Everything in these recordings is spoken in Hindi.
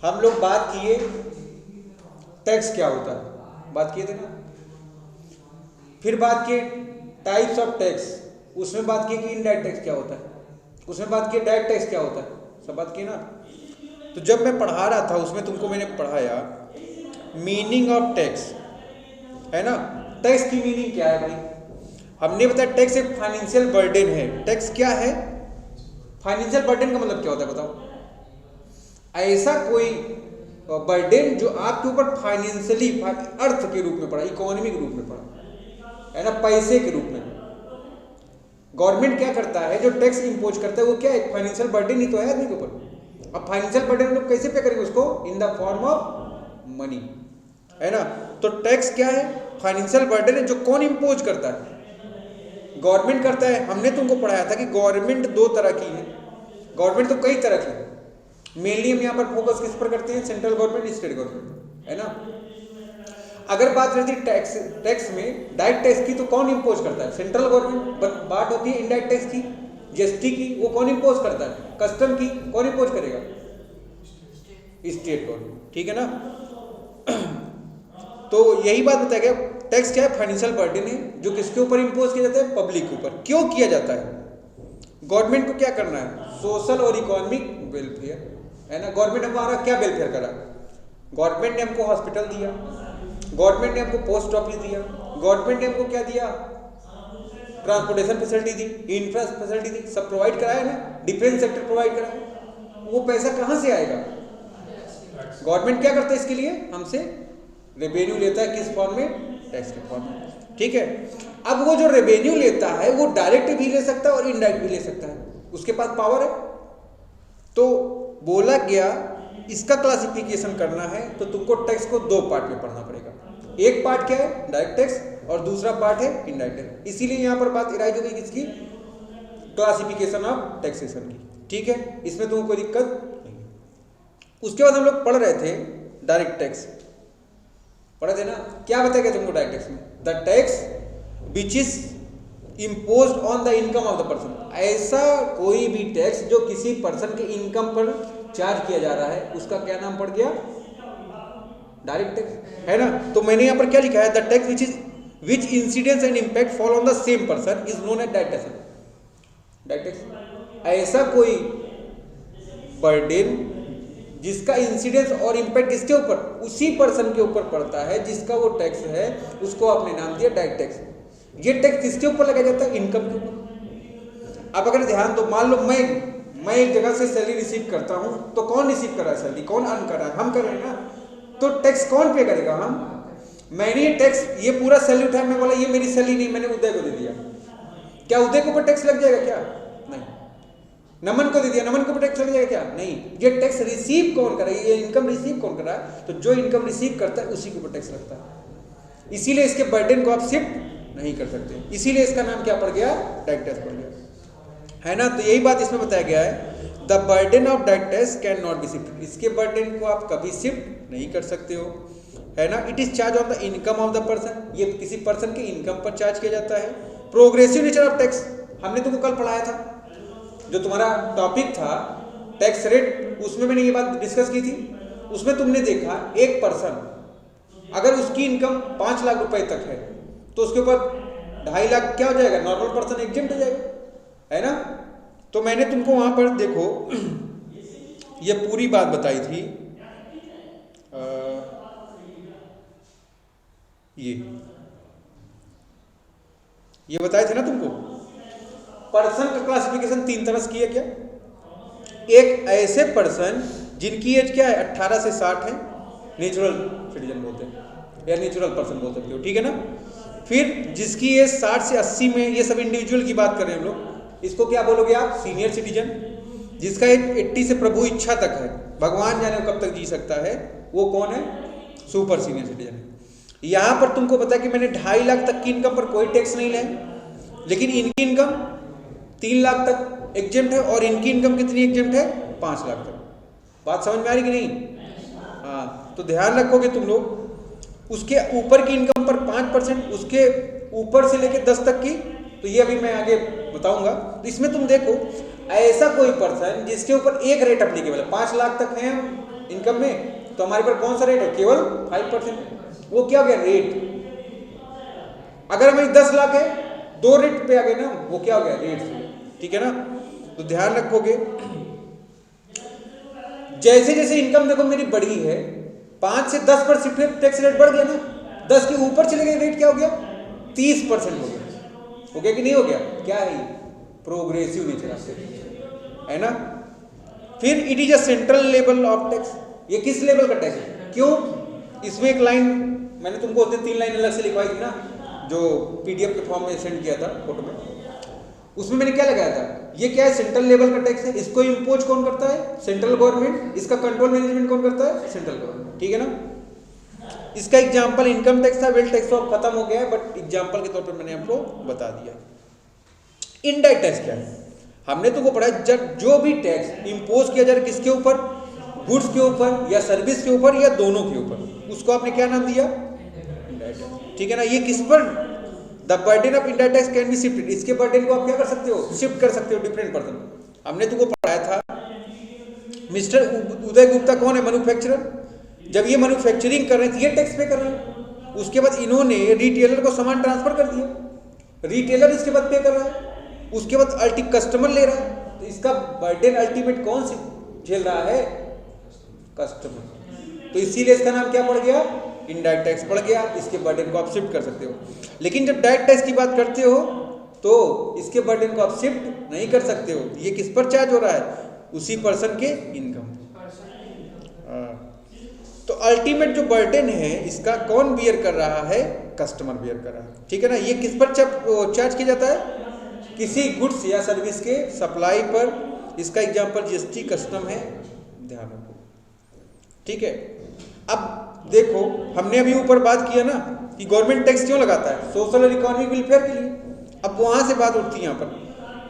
हम लोग बात किए टैक्स क्या होता है, बात किए थे ना। फिर बात किए टाइप्स ऑफ टैक्स, उसमें बात की कि इनडायरेक्ट टैक्स क्या होता है, उसमें बात की डायरेक्ट टैक्स क्या होता है, सब बात की ना। तो जब मैं पढ़ा रहा था उसमें तुमको मैंने पढ़ाया मीनिंग ऑफ टैक्स, है ना। टैक्स की मीनिंग क्या है भाई, हमने बताया टैक्स एक फाइनेंशियल बर्डन है। टैक्स क्या है, फाइनेंशियल बर्डन का मतलब क्या होता है बताओ। ऐसा कोई बर्डन जो आपके ऊपर फाइनेंशियली अर्थ के रूप में पड़ा, इकोनॉमी के रूप में पड़ा, है ना, पैसे के रूप में। गवर्नमेंट क्या करता है, जो टैक्स इंपोज करता है वो क्या है, फाइनेंशियल बर्डन ही तो है आदमी के ऊपर। अब फाइनेंशियल बर्डन लोग कैसे पे करेंगे उसको, in the form of money, है ना। तो टैक्स क्या है, फाइनेंशियल बर्डन है जो कौन इंपोज करता है, गवर्नमेंट करता है। हमने तुमको पढ़ाया था कि गवर्नमेंट दो तरह की है, गवर्नमेंट तो कई तरह की है। मेनली हम यहाँ पर फोकस किस पर करते हैं, सेंट्रल गवर्नमेंट, स्टेट गवर्नमेंट, है ना। अगर बात रहती है टैक्स में डायरेक्ट टैक्स की, तो कौन इंपोज करता है, सेंट्रल गवर्नमेंट। बात होती है इनडायरेक्ट टैक्स की, जीएसटी की, वो कौन इंपोज करता है, कस्टम की कौन इंपोज करेगा, स्टेट गवर्नमेंट, ठीक है ना। तो यही बात बताया गया, टैक्स क्या है, फाइनेंशियल बर्डन है जो किसके ऊपर इंपोज किया जाता है, पब्लिक के ऊपर। क्यों किया जाता है, गवर्नमेंट को क्या करना है, सोशल और इकोनॉमिक वेलफेयर, है ना। गवर्नमेंट हमारा क्या वेलफेयर करा, गवर्नमेंट ने हमको हॉस्पिटल दिया, गवर्नमेंट ने हमको पोस्ट ऑफिस दिया, गवर्नमेंट ने हमको क्या दिया, ट्रांसपोर्टेशन फैसिलिटी दी, इंफ्रास्ट्रक्चर फैसिलिटी दी, सब प्रोवाइड कराया ना, डिफेंस सेक्टर प्रोवाइड कराया। वो पैसा कहाँ से आएगा, गवर्नमेंट क्या करता है इसके लिए, हमसे रेवेन्यू लेता है, किस फॉर्म में, टैक्स के फॉर्म में, ठीक है। अब वो जो रेवेन्यू लेता है वो डायरेक्ट भी ले सकता है और इनडायरेक्ट भी ले सकता है, उसके पास पावर है। तो बोला गया इसका क्लासिफिकेशन करना है तो तुमको टैक्स को दो पार्ट में पढ़ना पड़ेगा। एक पार्ट क्या है, डायरेक्ट टैक्स, और दूसरा पार्ट है इनडायरेक्ट टैक्स। इसीलिए यहां पर बात इराइज हो गई किसकी, क्लासिफिकेशन ऑफ टैक्सेशन की, ठीक है। इसमें तुमको कोई दिक्कत नहीं है। उसके बाद हम लोग पढ़ रहे थे डायरेक्ट टैक्स, पढ़े थे ना। क्या बताया गया तुमको डायरेक्ट टैक्स में, the tax which is imposed on the income of the person. ऐसा कोई भी टैक्स जो किसी पर्सन के इनकम पर चार्ज किया जा रहा है, उसका क्या नाम पड़ गया, डायरेक्ट टैक्स, है ना। तो मैंने यहां पर क्या लिखा है, the tax which incidence and impact fall on the same person is known as direct tax. Direct tax ऐसा कोई बर्डन जिसका इंसिडेंस और इंपैक्ट किसके ऊपर, उसी पर्सन के ऊपर पड़ता है जिसका वो टैक्स है, उसको आपने नाम दिया डायरेक्ट टैक्स। ये टैक्स किसके ऊपर लगाया जाता है, इनकम के ऊपर। अब अगर ध्यान दो, मान लो मैं एक जगह से सैलरी रिसीव करता हूं, तो कौन रिसीव कर रहा है सैलरी, कौन अर्न कर रहा है, हम कर रहे हैं ना। तो टैक्स कौन पे करेगा, हम। मैंने टैक्स, ये पूरा सैलरी उठाया, मैं बोला ये मेरी सैलरी नहीं, मैंने उदय को दे दिया, क्या उदय के ऊपर टैक्स लग जाएगा, क्या नहीं। नमन को दे दिया, नमन के ऊपर टैक्स लग जाएगा, क्या नहीं। ये टैक्स रिसीव कौन कर रहा है, ये इनकम रिसीव कौन कर रहा है, तो जो इनकम रिसीव करता है उसी के ऊपर टैक्स लगता है। इसीलिए इसके बर्डन को आप शिफ्ट नहीं कर सकते, इसीलिए इसका नाम क्या पड़ गया, डायरेक्ट टैक्स पड़ गया, है ना। तो यही बात इसमें बताया गया है, the burden of direct tax can not be shift. इसके बर्डन को आप कभी शिफ्ट नहीं कर सकते हो, है ना। It is charge on the income of the person, ये किसी पर्सन के इनकम पर चार्ज किया जाता है। प्रोग्रेसिव नेचर ऑफ टैक्स, हमने तुमको कल पढ़ाया था, जो तुम्हारा टॉपिक था टैक्स रेट, उसमें मैंने ये बात डिस्कस की थी। उसमें तुमने देखा एक पर्सन अगर उसकी इनकम 5 लाख रुपए तक है, तो उसके ऊपर 2.5 लाख क्या हो जाएगा, नॉर्मल पर्सन एग्जेम्प्ट हो जाएगा, है ना। तो मैंने तुमको वहां पर देखो ये पूरी बात बताई थी, ये बताए थे ना तुमको। पर्सन का क्लासिफिकेशन 3 तरह से किया गया। एक ऐसे पर्सन जिनकी एज क्या है, 18 से 60 है, नेचुरल सिटीजन बोलते हैं या नेचुरल पर्सन बोल सकते हो, ठीक है ना। फिर जिसकी एज 60 से 80 में, ये सब इंडिविजुअल की बात कर रहे हैं हम लोग, इसको क्या बोलोगे आप, सीनियर सिटीजन। जिसका एज 80 से प्रभु इच्छा तक है, भगवान जाने कब तक जी सकता है, वो कौन है, सुपर सीनियर सिटीजन। यहां पर तुमको पता है कि मैंने 2.5 लाख तक की इनकम पर कोई टैक्स नहीं लिया, लेकिन इनकी इनकम 3 लाख तक एग्जेम्प्ट है, और इनकी इनकम कितनी एग्जेम्प्ट है, 5 लाख तक। बात समझ में आ रही कि नहीं, हाँ। तो ध्यान रखोगे तुम लोग, उसके ऊपर की इनकम पर 5%, उसके ऊपर से लेके 10 तक की, तो ये अभी मैं आगे बताऊंगा। तो इसमें तुम देखो ऐसा कोई पर्सन जिसके ऊपर एक रेट अप्लीकेबल है, 5 लाख तक है इनकम में, तो हमारे पर कौन सा रेट है, केवल 5%। वो क्या हो गया, रेट। अगर हमें 10 लाख है, 2 रेट पे आ गए ना, वो क्या हो गया, रेट। ठीक है ना, तो ध्यान रखोगे। जैसे जैसे इनकम देखो मेरी बढ़ी है, 5 से 10% टैक्स रेट बढ़ गया ना, 10 के ऊपर चले गए, रेट क्या हो गया, 30% हो गया कि नहीं हो गया, क्या है, प्रोग्रेसिव नेचर है ना। फिर it is a central level of tax, ये किस लेवल का टैक्स है, क्यों, इसमें एक लाइन मैंने तुमको उस दिन 3 लाइन अलग से लिखवाई थी ना, जो पीडीएफ के फॉर्म में सेंड किया था फोटो में, उसमें मैंने क्या लगाया था, ये क्या है, सेंट्रल लेवल का टैक्स है, इसको इंपोज कौन करता है, सेंट्रल गवर्नमेंट, इसका कंट्रोल मैनेजमेंट कौन करता है, सेंट्रल गवर्नमेंट। ठीक है ना। इसका एग्जांपल इनकम टैक्स था, वेल्थ टैक्स तो खत्म हो गया है, बट एग्जांपल के तौर पे मैंने आपको बता दिया। इनडायरेक्ट टैक्स क्या है, हमने तो वो पढ़ा, जब जो भी टैक्स इंपोज किया जाए किसके ऊपर, गुड्स के ऊपर या सर्विस के ऊपर या दोनों के ऊपर, उसको आपने क्या नाम दिया, इनडायरेक्ट टैक्स। ठीक है ना। ये किस पर, the burden of indirect tax can be shifted, इसके बर्डन को आप क्या कर सकते हो, शिफ्ट कर सकते हो डिफरेंट पर्सन। हमने तुमको पढ़ाया था, मिस्टर उदय गुप्ता कौन है, मैन्युफैक्चरर, जब ये मैन्युफैक्चरिंग कर रहे थे, ये टैक्स पे कर रहे हैं, उसके बाद इन्होंने रिटेलर को सामान ट्रांसफर कर दिया, रिटेलर इसके बाद पे कर रहा है, उसके बाद अल्टीमेट कस्टमर ले रहा है, तो इसका बर्डन अल्टीमेट कौन से झेल रहा है, कस्टमर। तो इसीलिए इसका नाम क्या पड़ गया, इनडायरेक्ट टैक्स पड़ गया। इसके बर्डन को आप शिफ्ट कर सकते हो, लेकिन जब डायरेक्ट टैक्स की बात करते हो तो इसके बर्डन को आप शिफ्ट नहीं कर सकते हो। ये किस पर चार्ज हो रहा है, उसी पर्सन के इनकम। तो अल्टीमेट जो बर्डन है इसका कौन बियर कर रहा है, कस्टमर बियर कर रहा है। ठीक है ना। ये किस पर चार्ज किया जाता है, किसी गुड्स या सर्विस के सप्लाई पर। इसका एग्जांपल जीएसटी कस्टम है, ध्यान रखो। ठीक है। अब देखो, हमने अभी ऊपर बात किया ना कि गवर्नमेंट टैक्स क्यों लगाता है, सोशल और इकोनॉमिक वेलफेयर के लिए। अब वहां से बात उठती है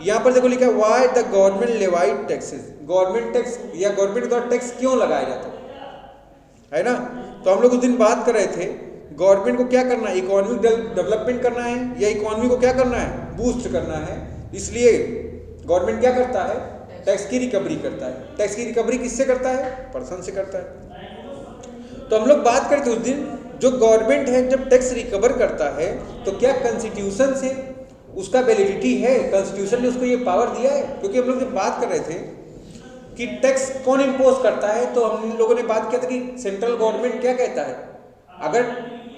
यहाँ पर देखो लिखा है, why the government levied taxes, government tax या गवर्नमेंट द्वारा टैक्स क्यों लगाया जाता है ना। तो हम लोग उस दिन बात कर रहे थे, गवर्नमेंट को क्या करना है, इकोनॉमिक डेवलपमेंट करना है या इकोनॉमी को क्या करना है, बूस्ट करना है। इसलिए गवर्नमेंट क्या करता है, टैक्स की रिकवरी करता है। टैक्स की रिकवरी किससे करता है, पर्सन से करता है। तो हम लोग बात करते उस दिन, जो गवर्नमेंट है जब टैक्स रिकवर करता है तो क्या कॉन्स्टिट्यूशन से उसका वैलिडिटी है, कॉन्स्टिट्यूशन ने उसको ये पावर दिया है। क्योंकि हम लोग जब बात कर रहे थे कि टैक्स कौन इंपोज करता है, तो हम लोगों ने बात किया था कि सेंट्रल गवर्नमेंट क्या कहता है, अगर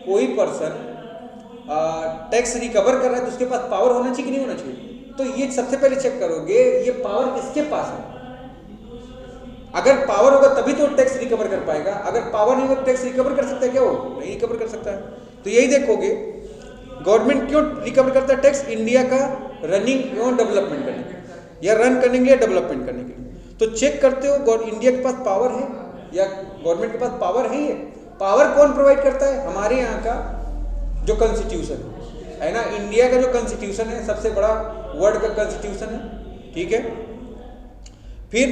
कोई पर्सन टैक्स रिकवर कर रहा है तो उसके पास पावर होना चाहिए कि नहीं होना चाहिए। तो ये सबसे पहले चेक करोगे ये पावर किसके पास है। अगर पावर होगा तभी तो टैक्स रिकवर कर पाएगा, अगर पावर नहीं होगा टैक्स रिकवर कर सकता है क्या, वो नहीं रिकवर कर सकता है। तो यही देखोगे गवर्नमेंट क्यों रिकवर करता है टैक्स, इंडिया का रनिंग और डेवलपमेंट करने के लिए, या रन करने के लिए, डेवलपमेंट करने के लिए। तो चेक करते हो इंडिया के पास पावर है या गवर्नमेंट के पास पावर है। ये पावर कौन प्रोवाइड करता है, हमारे यहाँ का जो कॉन्स्टिट्यूशन है ना, इंडिया का जो कॉन्स्टिट्यूशन है सबसे बड़ा वर्ल्ड का कॉन्स्टिट्यूशन है। ठीक है। फिर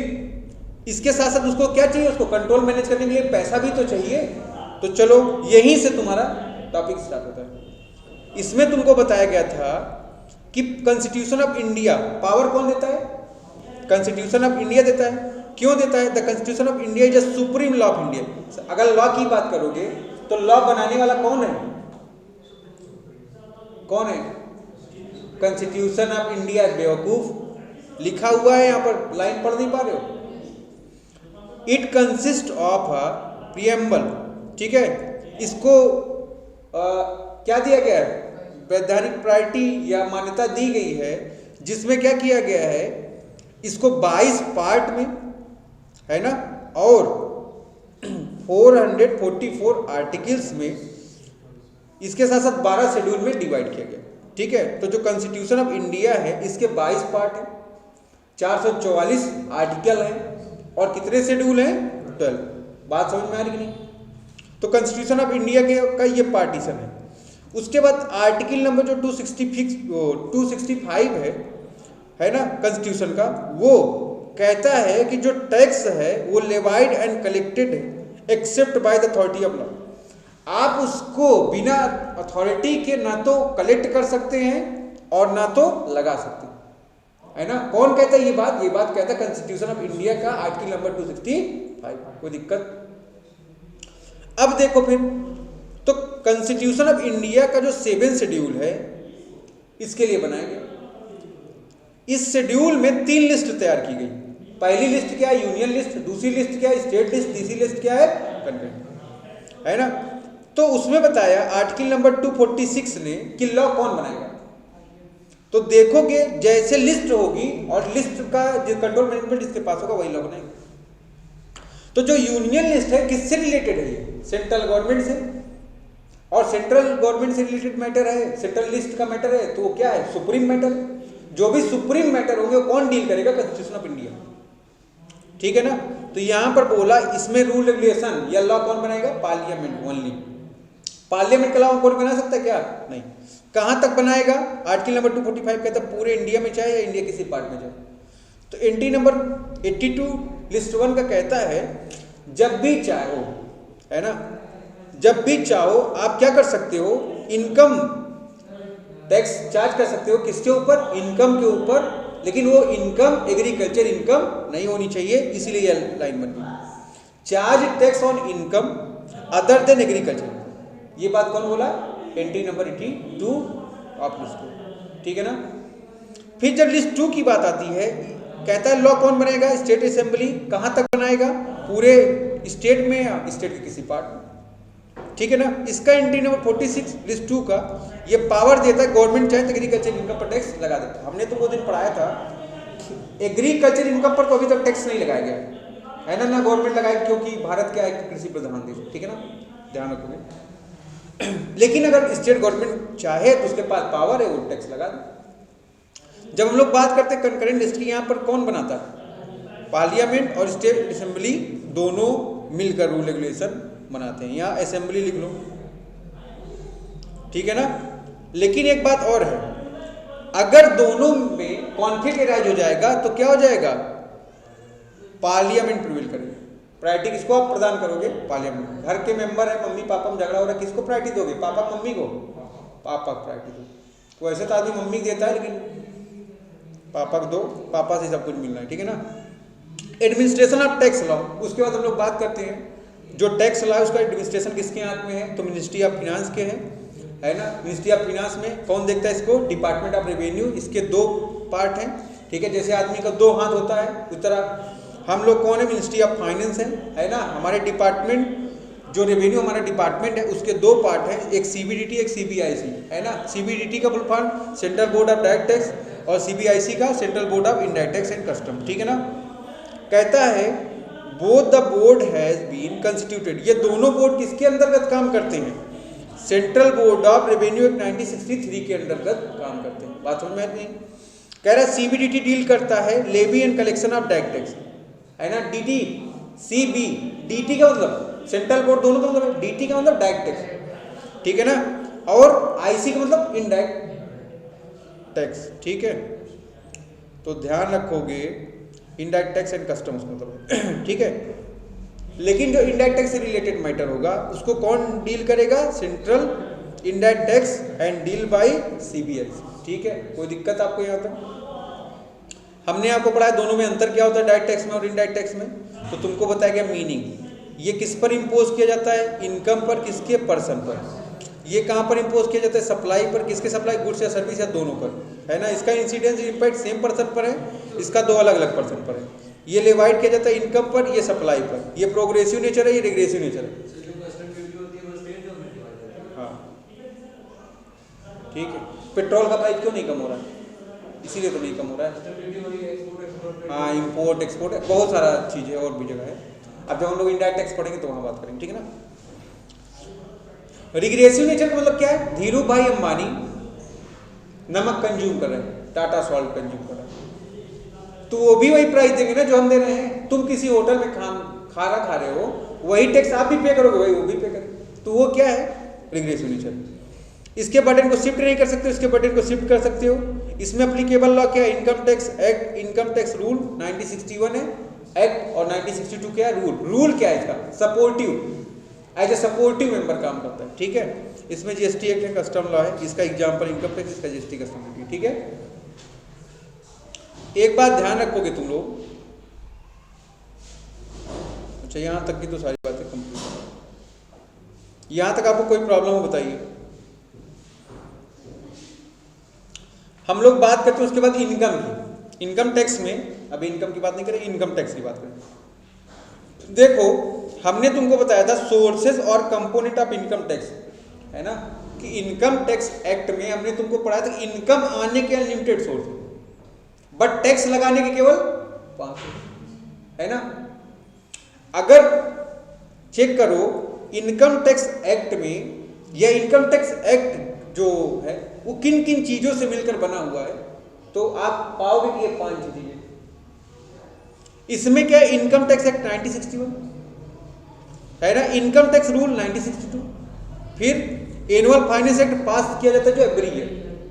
इसके साथ साथ उसको क्या चाहिए, उसको कंट्रोल मैनेज करने के लिए पैसा भी तो चाहिए। तो चलो यहीं से तुम्हारा टॉपिक स्टार्ट होता है। इसमें तुमको बताया गया था कि कॉन्स्टिट्यूशन ऑफ इंडिया पावर कौन देता है, कॉन्स्टिट्यूशन ऑफ इंडिया देता है। क्यों देता है, the constitution of India is a supreme law of India. अगर लॉ की बात करोगे तो लॉ बनाने वाला कौन है, कौन है, कॉन्स्टिट्यूशन ऑफ इंडिया। बेवकूफ, लिखा हुआ है यहाँ पर, लाइन पढ़ नहीं पा रहे हो। It consist of a preamble. ठीक है। इसको क्या दिया गया है, वैधानिक प्रायोरिटी या मान्यता दी गई है, जिसमें क्या किया गया है, इसको 22 पार्ट में है ना, और 444 आर्टिकल्स में, इसके साथ साथ 12 शेड्यूल में डिवाइड किया गया। ठीक है। तो जो कॉन्स्टिट्यूशन ऑफ इंडिया है इसके 22 पार्ट हैं, 444 आर्टिकल हैं और कितने शेड्यूल हैं, 12। बात समझ में आ रही कि नहीं। तो कॉन्स्टिट्यूशन ऑफ इंडिया का ये पार्टीशन है। उसके बाद आर्टिकल नंबर जो 265 है ना कॉन्स्टिट्यूशन का, वो कहता है कि जो टैक्स है वो लेवाइड एंड कलेक्टेड है except by the authority of law. आप उसको बिना अथॉरिटी के ना तो कलेक्ट कर सकते हैं और ना तो लगा सकते हैं, है ना। कौन कहता है ये बात कहता है कॉन्स्टिट्यूशन ऑफ इंडिया का आर्टिकल नंबर 265। कोई दिक्कत अब देखो फिर, तो कॉन्स्टिट्यूशन ऑफ इंडिया का जो 7 शेड्यूल है इसके लिए बनाया गया। इस शेड्यूल में 3 लिस्ट तैयार की गई। पहली लिस्ट क्या है? Union list. दूसरी लिस्ट क्या है? State list. तीसरी लिस्ट क्या है? कंटेंट, है ना। तो उसमें बताया आर्टिकल नंबर 246 ने कि लॉ कौन बनाएगा। तो देखोगे जैसे लिस्ट होगी और लिस्ट का जो कंट्रोल मैनेजमेंट जिसके पास होगा वही लॉ बनाएगा। तो जो यूनियन लिस्ट है किससे रिलेटेड है? सेंट्रल गवर्नमेंट से, और सेंट्रल गवर्नमेंट से रिलेटेड मैटर है, सेंट्रल लिस्ट का मैटर है, तो वो क्या है? Supreme matter. जो भी सुप्रीम मैटर होंगे वो कौन डील करेगा? कॉन्स्टिट्यूशन ऑफ इंडिया, ठीक है ना। तो यहां पर बोला इसमें रूल रेगुलेशन या लॉ कौन बनाएगा? Parliament only. पार्लियामेंट के अलावा कौन बना सकता है क्या? नहीं। कहां तक बनाएगा? आर्टिकल नंबर 245 कहता है पूरे इंडिया में चाहे या इंडिया किसी पार्ट में चाहे। तो एंट्री नंबर 82 लिस्ट 1 का कहता है जब भी चाहो, है ना, जब भी चाहो आप क्या कर सकते हो? इनकम टैक्स चार्ज कर सकते हो। किसके ऊपर? इनकम के ऊपर। लेकिन वो इनकम एग्रीकल्चर इनकम नहीं होनी चाहिए, इसीलिए ये लाइन बन गई। Charge tax on income other than agriculture. ये बात कौन बोला? एंट्री नंबर 82 ऑफ लिस्ट 2, ठीक है ना। फिर जब लिस्ट 2 की बात आती है, कहता है लॉ कौन बनाएगा? State assembly. कहां तक बनाएगा? पूरे स्टेट में या स्टेट के किसी पार्ट में, ठीक है ना। इसका एंट्री नंबर 46 लिस्ट 2 का ये पावर देता है गवर्नमेंट चाहे तो एग्रीकल्चर इनकम पर टैक्स लगा देता है। हमने तो वो दिन पढ़ाया था एग्रीकल्चर इनकम पर तो अभी तक टैक्स नहीं लगाया गया है ना गवर्नमेंट लगाएगी, क्योंकि भारत क्या है? कृषि प्रधान देश, ठीक है ना, ध्यान रखोगे। लेकिन अगर स्टेट गवर्नमेंट चाहे तो उसके पास पावर है, वो टैक्स लगा दे। जब हम लोग बात करते हैं कंकरेंट लिस्ट की, यहाँ पर कौन बनाता है? पार्लियामेंट और स्टेट असेंबली दोनों मिलकर रूल रेगुलेशन बनाते हैं। यहाँ असेंबली लिख लो, ठीक है ना। लेकिन एक बात और है, अगर दोनों में कॉन्फ्लिक्ट अराइज हो जाएगा तो क्या हो जाएगा? पार्लियामेंट प्रिवेल करेगा। प्रायोरिटी किसको आप प्रदान करोगे? पार्लियामेंट। घर के मेंबर है, मम्मी पापा में झगड़ा हो रहा है, किसको प्रायोरिटी दोगे? पापा मम्मी को? पापा को प्रायोरिटी दो। तो ऐसे तो आदमी मम्मी देता है, लेकिन पापा को दो, पापा से सब कुछ मिलना है, ठीक है ना। एडमिनिस्ट्रेशन ऑफ टैक्स लॉ, उसके बाद हम लोग बात करते हैं जो टैक्स लॉ है उसका एडमिनिस्ट्रेशन किसके हाथ में है? तो मिनिस्ट्री ऑफ फिनांस के है ना। मिनिस्ट्री ऑफ फिनांस में कौन देखता है इसको? Department of revenue. इसके 2 पार्ट हैं, ठीक है। जैसे आदमी का 2 हाथ होता है उस तरह हम लोग कौन है? मिनिस्ट्री ऑफ फाइनेंस है ना। हमारे डिपार्टमेंट जो रेवेन्यू हमारा डिपार्टमेंट है उसके 2 पार्ट हैं, एक सीबीडीटी एक सीबीआईसी, है ना। सीबीडीटी का full form central board of direct tax और सीबीआईसी का central board of indirect tax and custom, ठीक है ना। कहता है both the board has been constituted. ये दोनों बोर्ड किसके अंतर्गत काम करते हैं? Central board of revenue act 1963 के अंतर्गत काम करते हैं। बात समझ में नहीं? कह रहा है सीबीडीटी डील करता है levy and collection of direct tax, है ना। डीटी सीबी, डीटी का मतलब सेंट्रल बोर्ड, दोनों का मतलब डीटी का मतलब डायरेक्ट टैक्स, ठीक है ना, और आईसी का मतलब इनडायरेक्ट टैक्स, ठीक है। तो ध्यान रखोगे इनडायरेक्ट टैक्स एंड कस्टम्स मतलब, ठीक है। लेकिन जो इनडायरेक्ट टैक्स से रिलेटेड मैटर होगा उसको कौन डील करेगा? Central indirect tax and deal by CBIC, ठीक है। कोई दिक्कत आपको यहाँ तक? हमने आपको पढ़ाया दोनों में अंतर क्या होता है डायरेक्ट टैक्स में और इनडायरेक्ट टैक्स में, तो तुमको बताया गया मीनिंग। ये किस पर इम्पोज किया जाता है? इनकम पर, किसके? पर्सन पर। ये कहाँ पर इम्पोज किया जाता है? सप्लाई पर। किसके सप्लाई? गुड्स या सर्विस या दोनों पर, है ना। इसका इंसिडेंस इम्पैक्ट सेम पर्सन पर है, इसका 2 अलग अलग पर्सन पर है। ये लेवाइड किया जाता है इनकम पर, ये सप्लाई पर। ये प्रोग्रेसिव नेचर है, ये रिग्रेसिव नेचर है, हाँ, ठीक है। पेट्रोल का प्राइस क्यों नहीं कम हो रहा है? इसीलिए तो नहीं कम हो रहा है, हाँ, इंपोर्ट एक्सपोर्ट है, बहुत सारा चीज़ है और भी जगह है। अब जब हम लोग इनडायरेक्ट टैक्स पढ़ेंगे तो वहाँ बात करेंगे, ठीक है ना। रिग्रेसिव नेचर का मतलब क्या है? धीरू भाई अंबानी नमक कंज्यूम कर रहे हैं, टाटा सॉल्ट कंज्यूम कर रहे हैं, तो वो भी वही प्राइस देंगे ना जो हम दे रहे हैं। तुम किसी होटल में खाना खा रहे हो, वही टैक्स आप भी पे करोगे, वही वो भी पे करेंगे, तो वो क्या है? Regressive nature. इसके बर्डन को शिफ्ट नहीं कर सकते, इसके बर्डन को शिफ्ट कर सकते हो। इसमें एप्लीकेबल लॉ क्या है? Income tax act, income tax rule 1961 है एक्ट, और 1962 क्या है? रूल। रूल क्या है इसका? Supportive, as a supportive member काम करता है, ठीक है। इसमें जीएसटी एक्ट है, कस्टम लॉ है, इसका एग्जाम्पल इनकम टैक्स, इसका जीएसटी कस्टम ड्यूटी, ठीक है। एक बात ध्यान रखोगे तुम लोग, अच्छा यहाँ तक की तो सारी बातें कंप्लीट है। यहां तक आपको कोई प्रॉब्लम हो बताइए। हम लोग बात करते हैं उसके बाद इनकम की। इनकम टैक्स में, अभी इनकम की बात नहीं करें, इनकम टैक्स की बात करें। देखो हमने तुमको बताया था सोर्सेज और कंपोनेंट ऑफ इनकम टैक्स, है ना, कि इनकम टैक्स एक्ट में हमने तुमको पढ़ाया था इनकम आने के अनलिमिटेड सोर्स है, बट टैक्स लगाने के केवल 5, है ना। अगर चेक करो इनकम टैक्स एक्ट में, या इनकम टैक्स एक्ट जो है वो किन किन चीजों से मिलकर बना हुआ है, तो आप पाओगे कि ये 5 चीजें। इसमें क्या है, इनकम टैक्स एक्ट 1961, है ना, इनकम टैक्स रूल 1962, फिर एनुअल फाइनेंस एक्ट पास किया जाता है जो एवरी ईयर,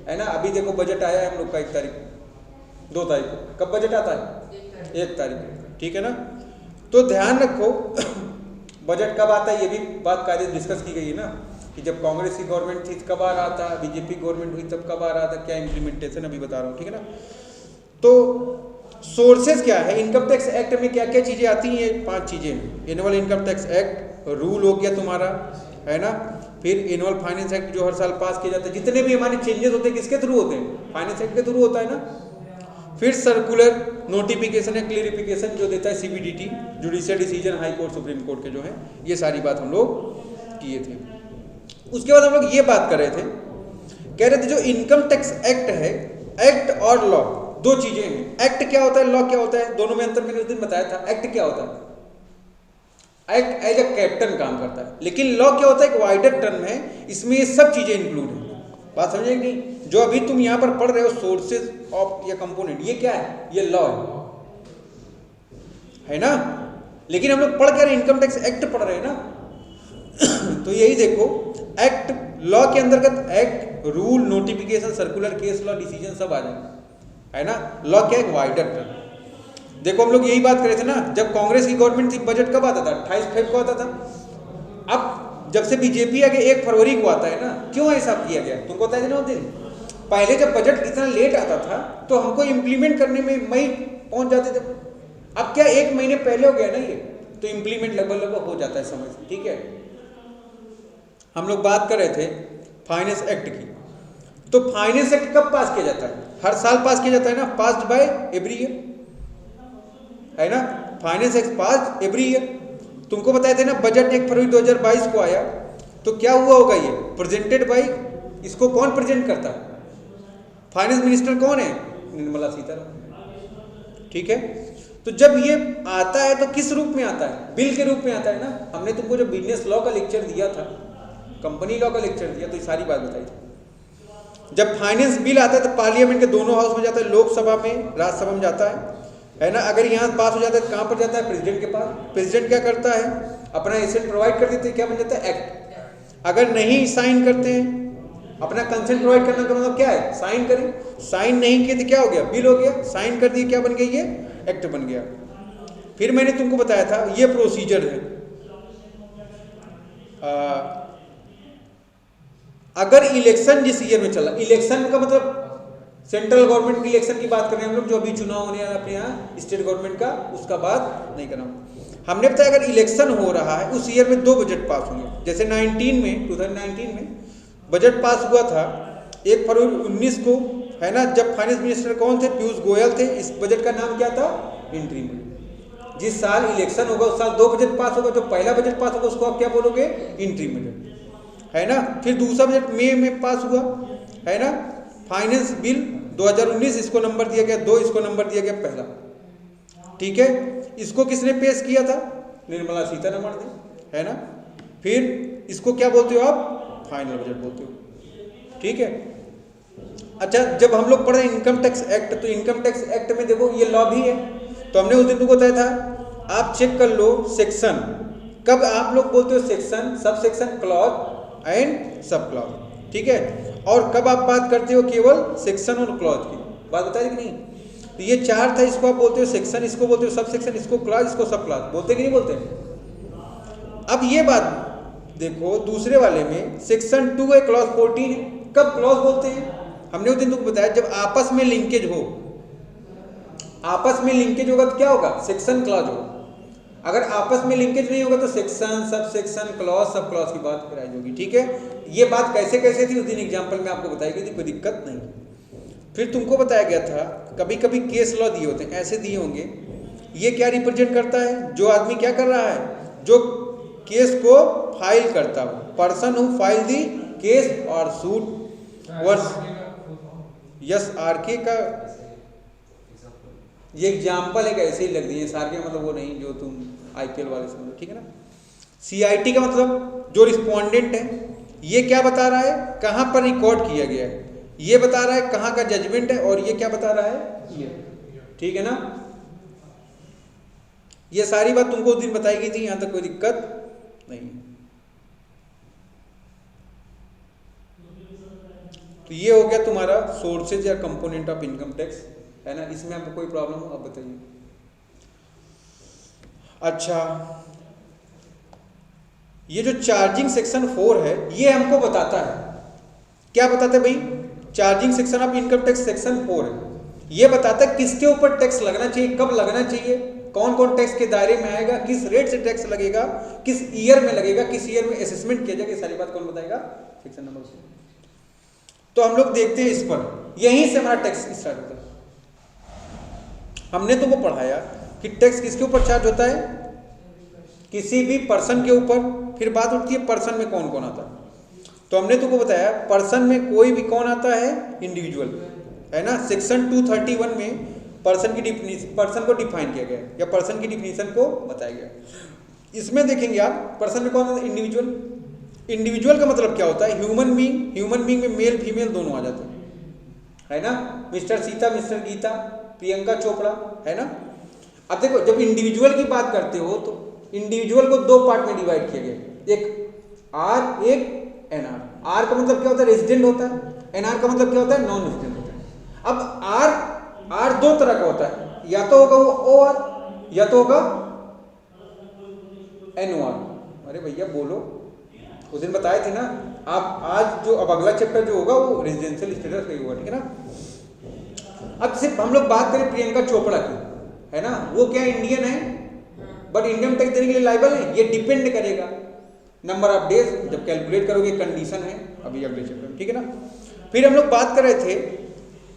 है ना। अभी देखो बजट आया है हम लोग का 1 तारीख, 2 तारीख को, कब बजट आता है? 1 तारीख को, ठीक है ना। तो ध्यान रखो बजट कब आता है ये भी बात कायदे डिस्कस की गई है ना, कि जब कांग्रेस की गवर्नमेंट थी कब आ रहा था, बीजेपी गवर्नमेंट हुई तब कब आ रहा था, क्या इंप्लीमेंटेशन अभी बता रहा हूँ, ठीक है ना। तो सोर्सेज क्या है, इनकम टैक्स एक्ट में क्या क्या चीजें आती हैं, ये 5 चीजें। Annual income tax act rule हो गया तुम्हारा, है ना। फिर एनुअल फाइनेंस एक्ट जो हर साल पास किया जाता है, जितने भी हमारे चेंजेस होते हैं किसके थ्रू होते हैं, फाइनेंस एक्ट के थ्रू होता है ना। फिर सर्कुलर नोटिफिकेशन या क्लियरिफिकेशन जो देता है CBDT, judicial decision high court supreme court के जो है, ये सारी बात हम लोग किए थे। उसके बाद हम लोग ये बात कर रहे थे, कह रहे थे जो इनकम टैक्स एक्ट है, एक्ट और लॉ 2 चीजें हैं। एक्ट क्या होता है, लॉ क्या होता है, दोनों में अंतर मैंने उस दिन बताया था। एक्ट क्या होता है, एक्ट एज अ कैप्टन काम करता है, लेकिन लॉ क्या होता है, एक वाइडर टर्म है, इसमें ये सब चीजें इंक्लूड है। बात समझे नहीं, जो अभी तुम यहां पर पढ़ रहे हो सोर्सेज ऑफ या कंपोनेंट, ये क्या है, ये लॉ है ना। लेकिन हम लोग पढ़ क्या रहे, इनकम टैक्स एक्ट पढ़ रहे हैं ना। तो यही देखो, एक्ट लॉ के अंतर्गत act, rule, notification, circular, case law, decision सब आ जाएंगे, है ना। लॉ क्या है, वाइडर टर्म। देखो हम लोग यही बात कर रहे थे ना, जब कांग्रेस की गवर्नमेंट थी बजट कब आता था, 28 फरवरी को आता था। अब जब से बीजेपी आ गई 1 फरवरी को आता है ना, क्यों ऐसा किया गया तुमको बताया ना उस दिन। पहले जब बजट इतना लेट आता था तो हमको इम्प्लीमेंट करने में मई पहुंच जाते थे, अब क्या 1 महीने पहले हो गया ना ये, तो इम्प्लीमेंट लगभग हो जाता है समय से, ठीक है। हम लोग बात कर रहे थे फाइनेंस एक्ट की, तो फाइनेंस एक्ट कब पास किया जाता है, हर साल पास किया जाता है ना, पास्ड बाय एवरी ईयर, है ना। फाइनेंस एक्ट पास एवरी ईयर। तुमको बताए थे ना बजट 1 फरवरी 2022 को आया, तो क्या हुआ होगा, ये प्रेजेंटेड बाय, इसको कौन प्रेजेंट करता है, फाइनेंस मिनिस्टर कौन है, निर्मला सीतारमण, ठीक है। तो जब ये आता है तो किस रूप में आता है, बिल के रूप में आता है ना। हमने तुमको जो बिजनेस लॉ का लेक्चर दिया था, कंपनी लॉ का लेक्चर दिया, तो ये सारी बात बताई थी। जब फाइनेंस बिल आता है तो पार्लियामेंट के दोनों हाउस में जाता है, लोकसभा में, राज्यसभा में जाता है ना। अगर यहाँ पास हो जाता है कहाँ पर जाता है, प्रेसिडेंट के पास। प्रेसिडेंट क्या करता है, अपना एसेट प्रोवाइड कर देते हैं, क्या बन जाता है, एक्ट। अगर नहीं साइन करते हैं, अपना कंसेंट प्रोवाइड करना का मतलब क्या है, साइन करें। साइन नहीं किए तो क्या हो गया, बिल हो गया। साइन कर दिए, क्या बन गया, ये एक्ट बन गया। फिर मैंने तुमको बताया था ये प्रोसीजर है। अगर इलेक्शन जिस ईयर में चला, इलेक्शन का मतलब सेंट्रल गवर्नमेंट की इलेक्शन की बात कर रहे हैं हम लोग, जो अभी चुनाव होने अपने यहाँ स्टेट गवर्नमेंट का, उसका बात नहीं कर रहा हूँ। हमने बताया अगर इलेक्शन हो रहा है उस ईयर में 2 बजट पास होंगे। जैसे 2019 में बजट पास हुआ था 1 फरवरी 19 को, है ना। जब फाइनेंस मिनिस्टर कौन थे, पीयूष गोयल थे। इस बजट का नाम क्या था, इंटरिम बजट। जिस साल इलेक्शन होगा उस साल 2 बजट पास होगा, जो पहला बजट पास होगा उसको आप क्या बोलोगे, इंटरिम बजट, है ना। फिर दूसरा बजट मई में पास हुआ, है ना। फाइनेंस बिल 2019, इसको नंबर दिया गया 2, इसको नंबर दिया गया पहला, ठीक है। इसको किसने पेश किया था, निर्मला सीतारमण ने, है ना। फिर इसको क्या बोलते हो आप, फाइनल बजट बोलते हो, ठीक है। अच्छा, जब हम लोग पढ़े इनकम टैक्स एक्ट, तो इनकम टैक्स एक्ट में देखो ये लॉ भी है। तो हमने उस दिन तुमको बताया था, आप चेक कर लो सेक्शन, कब आप लोग बोलते हो section, sub section, clause and sub clause, ठीक है। और कब आप बात करते हो केवल सेक्शन और क्लॉज की, बात बताइए कि नहीं। तो ये 4 था, इसको आप बोलते हो सेक्शन, इसको बोलते हो सब सेक्शन, इसको क्लॉज, इसको सब क्लॉज, बोलते कि नहीं बोलते। अब ये बात देखो, दूसरे वाले में सेक्शन 2 है, क्लॉज 14 है। कब क्लॉज बोलते हैं, हमने उस दिन तुमको बताया जब आपस में लिंकेज हो, आपस में लिंकेज होगा तो क्या होगा, सेक्शन क्लॉज होगा। अगर आपस में लिंकेज नहीं होगा तो section, sub section, clause, sub clause की बात कराई होगी। ठीक है, ये बात कैसे कैसे थी उस दिन एग्जाम्पल में आपको बताई गई थी, कोई दिक्कत नहीं। फिर तुमको बताया गया था कभी कभी केस लॉ दिए होते हैं, ऐसे दिए होंगे, ये क्या रिप्रेजेंट करता है, जो आदमी क्या कर रहा है, जो केस को फाइल करता हो, person who file the case और सूट वर्स। यस, आरके का ये एग्जाम्पल एक ऐसे ही लग दिए, सारे मतलब वो नहीं जो तुम आईपीएल वाले समझो। ठीक है ना। सीआईटी का मतलब जो रिस्पोंडेंट है, ये क्या बता रहा है, कहाँ पर रिकॉर्ड किया गया है, ये बता रहा है कहाँ का जजमेंट है, और ये क्या बता रहा है, ये। ठीक है ना। ये सारी बात तुमको उस दिन बताई गई थी, यहां तक कोई दिक्कत नहीं। तो ये हो गया तुम्हारा सोर्सेज या कंपोनेंट ऑफ इनकम टैक्स, है ना। इसमें आपको कोई प्रॉब्लम हो आप बताइए। अच्छा, ये जो चार्जिंग सेक्शन 4 है, ये हमको बताता है, क्या बताता है भाई, charging section of income tax section 4 है, ये बताता है किसके ऊपर टैक्स लगना चाहिए, कब लगना चाहिए, कौन कौन टैक्स के दायरे में आएगा, किस रेट से टैक्स लगेगा, किस ईयर में लगेगा, किस ईयर में असेसमेंट किया जाएगा, ये सारी बात कौन बताएगा, सेक्शन नंबर 4। तो हम लोग देखते हैं इस पर, यहीं से हमारा टैक्स स्टार्ट होता है। हमने तुमको पढ़ाया कि टैक्स किसके ऊपर चार्ज होता है, किसी भी पर्सन के ऊपर। फिर बात उठती है पर्सन में कौन कौन आता है, तो हमने तुमको बताया पर्सन में कोई भी कौन आता है, इंडिविजुअल, है ना। सेक्शन 231 में पर्सन को डिफाइन किया गया है, या पर्सन की डिफिनीशन को बताया गया। इसमें देखेंगे आप, पर्सन में कौन आता है, इंडिविजुअल। इंडिविजुअल का मतलब क्या होता है, ह्यूमन बीइंग। ह्यूमन बीइंग में मेल फीमेल दोनों आ जाते हैं, है ना। मिस्टर सीता, मिस्टर गीता, प्रियंका चोपड़ा, है ना। अब देखो, जब इंडिविजुअल की बात करते हो तो इंडिविजुअल को दो पार्ट में डिवाइड किया गया, एक आर, एक एनआर। आर का मतलब क्या होता है, रेजिडेंट होता है, एनआर का मतलब क्या होता है, नॉन रेजिडेंट होता है। अब आर दो तरह का होता है, या तो होगा वो ओ आर, या तो होगा एन ओ आर। अरे भैया बोलो, उस दिन बताए थे ना आप। आज जो अब अगला चैप्टर जो होगा वो रेजिडेंशियल स्टेटस का होगा, ठीक है ना। अब सिर्फ हम लोग बात करें प्रियंका चोपड़ा की, है ना, वो क्या इंडियन है, बट इंडियन टैक्स देने के लिए लायबल है, ये डिपेंड करेगा नंबर ऑफ डेज, जब कैलकुलेट करोगे, कंडीशन है अभी अगले चैप्टर में, ठीक है ना। फिर हम लोग बात कर रहे थे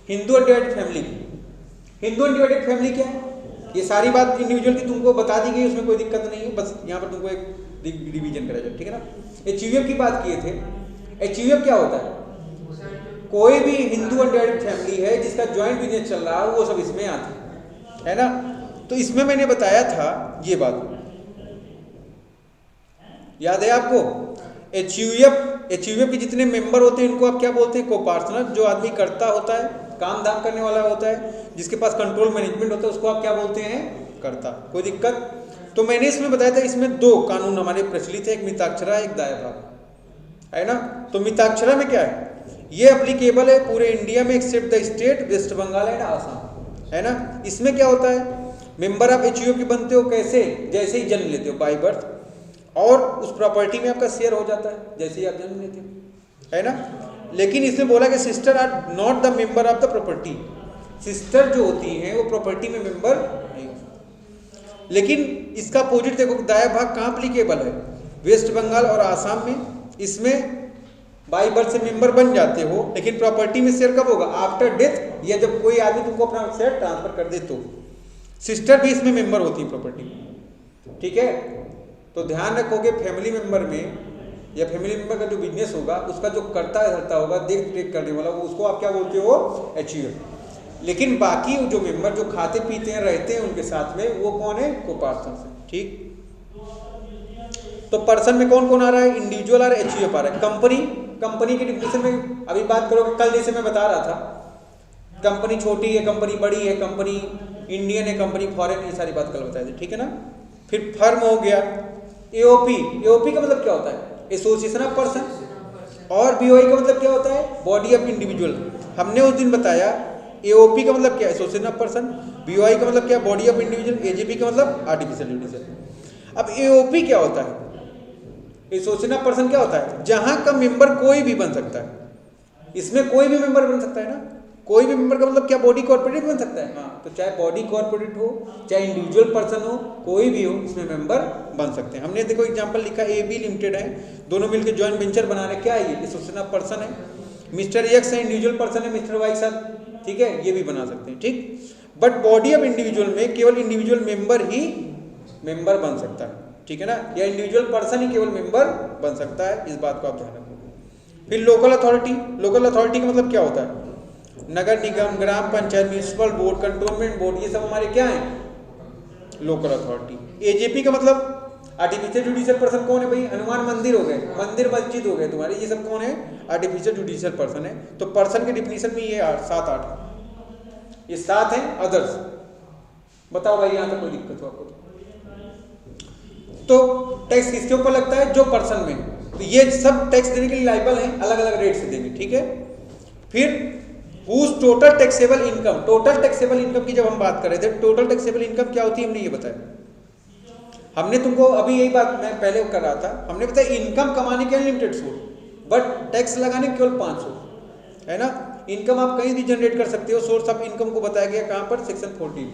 हिंदू अनडिवाइडेड फैमिली की। हिंदू अनडिवाइडेड फैमिली क्या है, ये सारी बात इंडिविजुअल की तुमको बता दी गई, उसमें कोई दिक्कत नहीं है, बस यहाँ पर तुमको एक रिवीजन करा जाए, ठीक है ना। एचयूएफ की बात किए थे, एचयूएफ क्या होता है, कोई भी हिंदू अनडिवाइडेड फैमिली है जिसका ज्वाइंट बिजनेस चल रहा है, वो सब इसमें आते हैं, है ना। तो इसमें मैंने बताया था ये बात, याद है आपको। एचयूएफ के जितने मेंबर होते हैं इनको आप क्या बोलते हैं, कोपार्टनर। जो आदमी करता होता है, काम धाम करने वाला होता है, जिसके पास कंट्रोल मैनेजमेंट होता है, उसको आप क्या बोलते हैं, कर्ता। कोई दिक्कत। तो मैंने इसमें बताया था, इसमें दो कानून हमारे प्रचलित है, एक मिताक्षरा, एक दायभाग, है ना। तो मिताक्षरा में क्या है, ये एप्लीकेबल है पूरे इंडिया में except the state West Bengal and Assam, है ना। इसमें क्या होता है, मेंबर आप एचयूएफ के बनते हो कैसे, जैसे ही जन्म लेते हो बाय बर्थ, और उस प्रॉपर्टी में आपका शेयर हो जाता है जैसे ही आप जन्म लेते हो, है ना। लेकिन इसमें बोला कि sister are not the member of the property. Sister जो होती हैं वो प्रॉपर्टी में मेंबर नहीं हो सकती। लेकिन इसका अपोजिट देखो, दाया भाग कहाँ अप्लीकेबल है, वेस्ट बंगाल और आसाम में। इसमें बाई बर्थ से मेंबर बन जाते हो, लेकिन प्रॉपर्टी में शेयर कब होगा, आफ्टर डेथ, या जब कोई आदमी तुमको अपना शेयर ट्रांसफर कर दे तो। सिस्टर भी इसमें मेंबर होती है प्रॉपर्टी में, ठीक है। तो ध्यान रखोगे, फैमिली मेंबर में या फैमिली मेंबर का जो बिजनेस होगा, उसका जो करता धरता होगा, देख रेख करने वाला, वो उसको आप क्या बोलते हो, एचयूएफ। लेकिन बाकी जो मेंबर जो खाते पीते हैं, रहते हैं उनके साथ में, वो कौन है, कोपार्टनर है, ठीक। तो पर्सन में कौन कौन आ रहा है, इंडिविजुअल और एचयूएफ आ रहा है। कंपनी की डिफिनेशन में अभी बात करोगे, कल जैसे मैं बता रहा था, कंपनी छोटी है, कंपनी बड़ी है, कंपनी इंडियन है, कंपनी फॉरेन, ये सारी बात कल बताई थी, ठीक है ना। फिर फर्म हो गया, एओपी। एओपी का मतलब क्या होता है, एसोसिएशन ऑफ पर्सन। और बीओआई का मतलब क्या होता है, बॉडी ऑफ इंडिविजुअल। हमने उस दिन बताया एओपी का मतलब क्या है, एसोसिएशन ऑफ पर्सन। बीओआई का मतलब क्या, बॉडी ऑफ इंडिविजुअल। एजेपी का मतलब आर्टिफिशियल इंटेलिजेंस। अब एओपी क्या होता है, एसोसिएशन ऑफ पर्सन क्या होता है, जहां का मेंबर कोई भी बन सकता है। इसमें कोई भी मेंबर बन सकता है ना, कोई भी मेंबर का मतलब क्या बॉडी कॉर्पोरेट बन सकता है? हाँ, तो चाहे बॉडी कॉर्पोरेट हो चाहे इंडिविजुअल पर्सन हो, कोई भी हो इसमें मेंबर बन सकते हैं। हमने देखो एग्जांपल लिखा AB लिमिटेड है, दोनों मिलकर जॉइंट वेंचर बना रहे, क्या है ये? एसोसिएशन ऑफ पर्सन है। मिस्टर एक्स है इंडिविजुअल पर्सन है, मिस्टर वाई साथ, ठीक है, ये भी बना सकते हैं, ठीक। बट बॉडी ऑफ इंडिविजुअल में केवल इंडिविजुअल मेंबर ही मेंबर बन सकता है, ठीक है ना, या इंडिविजुअल पर्सन ही केवल मेंबर बन सकता है, इस बात को आप ध्यान रखो। फिर लोकल अथॉरिटी, लोकल अथॉरिटी का मतलब क्या होता है? नगर निगम, ग्राम panchayat, municipal board, cantonment board, ये सब हमारे क्या है? Local authority. AJP का मतलब आर्टिफिशियल जुडिशियल पर्सन कौन है भाई? हनुमान मंदिर हो गए, मंदिर मस्जिद हो गए तुम्हारे, ये सब कौन है? आर्टिफिशियल जुडिशियल पर्सन है। तो पर्सन के डिफिनीशन में ये 7-8 ये 7 है। अदर्स बताओ भाई, यहां तक कोई दिक्कत हो आपको? तो टैक्स किसके ऊपर लगता है? जो पर्सन में, तो ये सब टैक्स देने के लिए लायबल हैं, अलग अलग रेट से देंगे, ठीक है। फिर whose total taxable income, total taxable income की जब हम बात कर रहे थे, टोटल टैक्सेबल इनकम क्या होती है हमने ये बताया। हमने तुमको अभी यही बात मैं पहले कर रहा था, हमने बताया इनकम कमाने के अनलिमिटेड सोर्स, बट टैक्स लगाने केवल 5 सोर्स है ना। इनकम आप कहीं भी जनरेट कर सकते हो, सोर्स ऑफ इनकम को बताया गया कहां पर? सेक्शन 14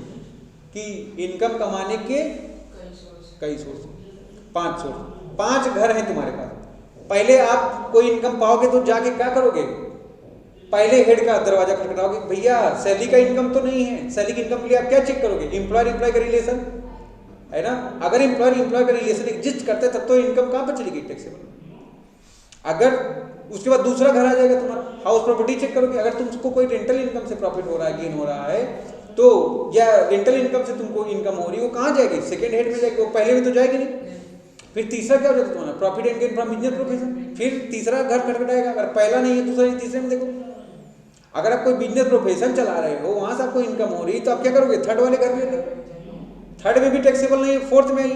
कि इनकम कमाने के कई सोर्स, 5 सोर्स। 5 घर हैं तुम्हारे पास, पहले आप कोई इनकम पाओगे तो जाके क्या करोगे? पहले हेड का दरवाजा खटखटाओगे, भैया सैलरी का इनकम तो नहीं है। सैलरी की इनकम के लिए आप क्या चेक करोगे? एम्प्लॉयर एम्प्लॉय का रिलेशन है ना। अगर एम्प्लॉयर एम्प्लॉय का रिलेशन एग्जिस्ट करता है तब तो इनकम कहां पर चलेगी? टैक्सेबल। अगर उसके बाद दूसरा घर आ जाएगा तुम्हारा, हाउस प्रॉपर्टी चेक करोगे। अगर तुमको कोई रेंटल इनकम से प्रॉफिट हो रहा है, गेन हो रहा है, तो या रेंटल इनकम से तुमको इनकम हो रही है, वो कहां जाएगी? सेकंड हेड में जाएगी, वो पहले में तो जाएगी नहीं। फिर तीसरा क्या हो जाता है तुम्हारा? Profit and gain from business profession. फिर तीसरा घर खटखटाएगा, अगर पहला नहीं है दूसरा नहीं, तीसरे में देखो। अगर आप कोई बिजनेस प्रोफेशन चला रहे हो, वहां से आपको इनकम हो रही है, तो आप क्या करोगे? थर्ड वाले घर में, थर्ड में भी टैक्सेबल नहीं है, फोर्थ में ही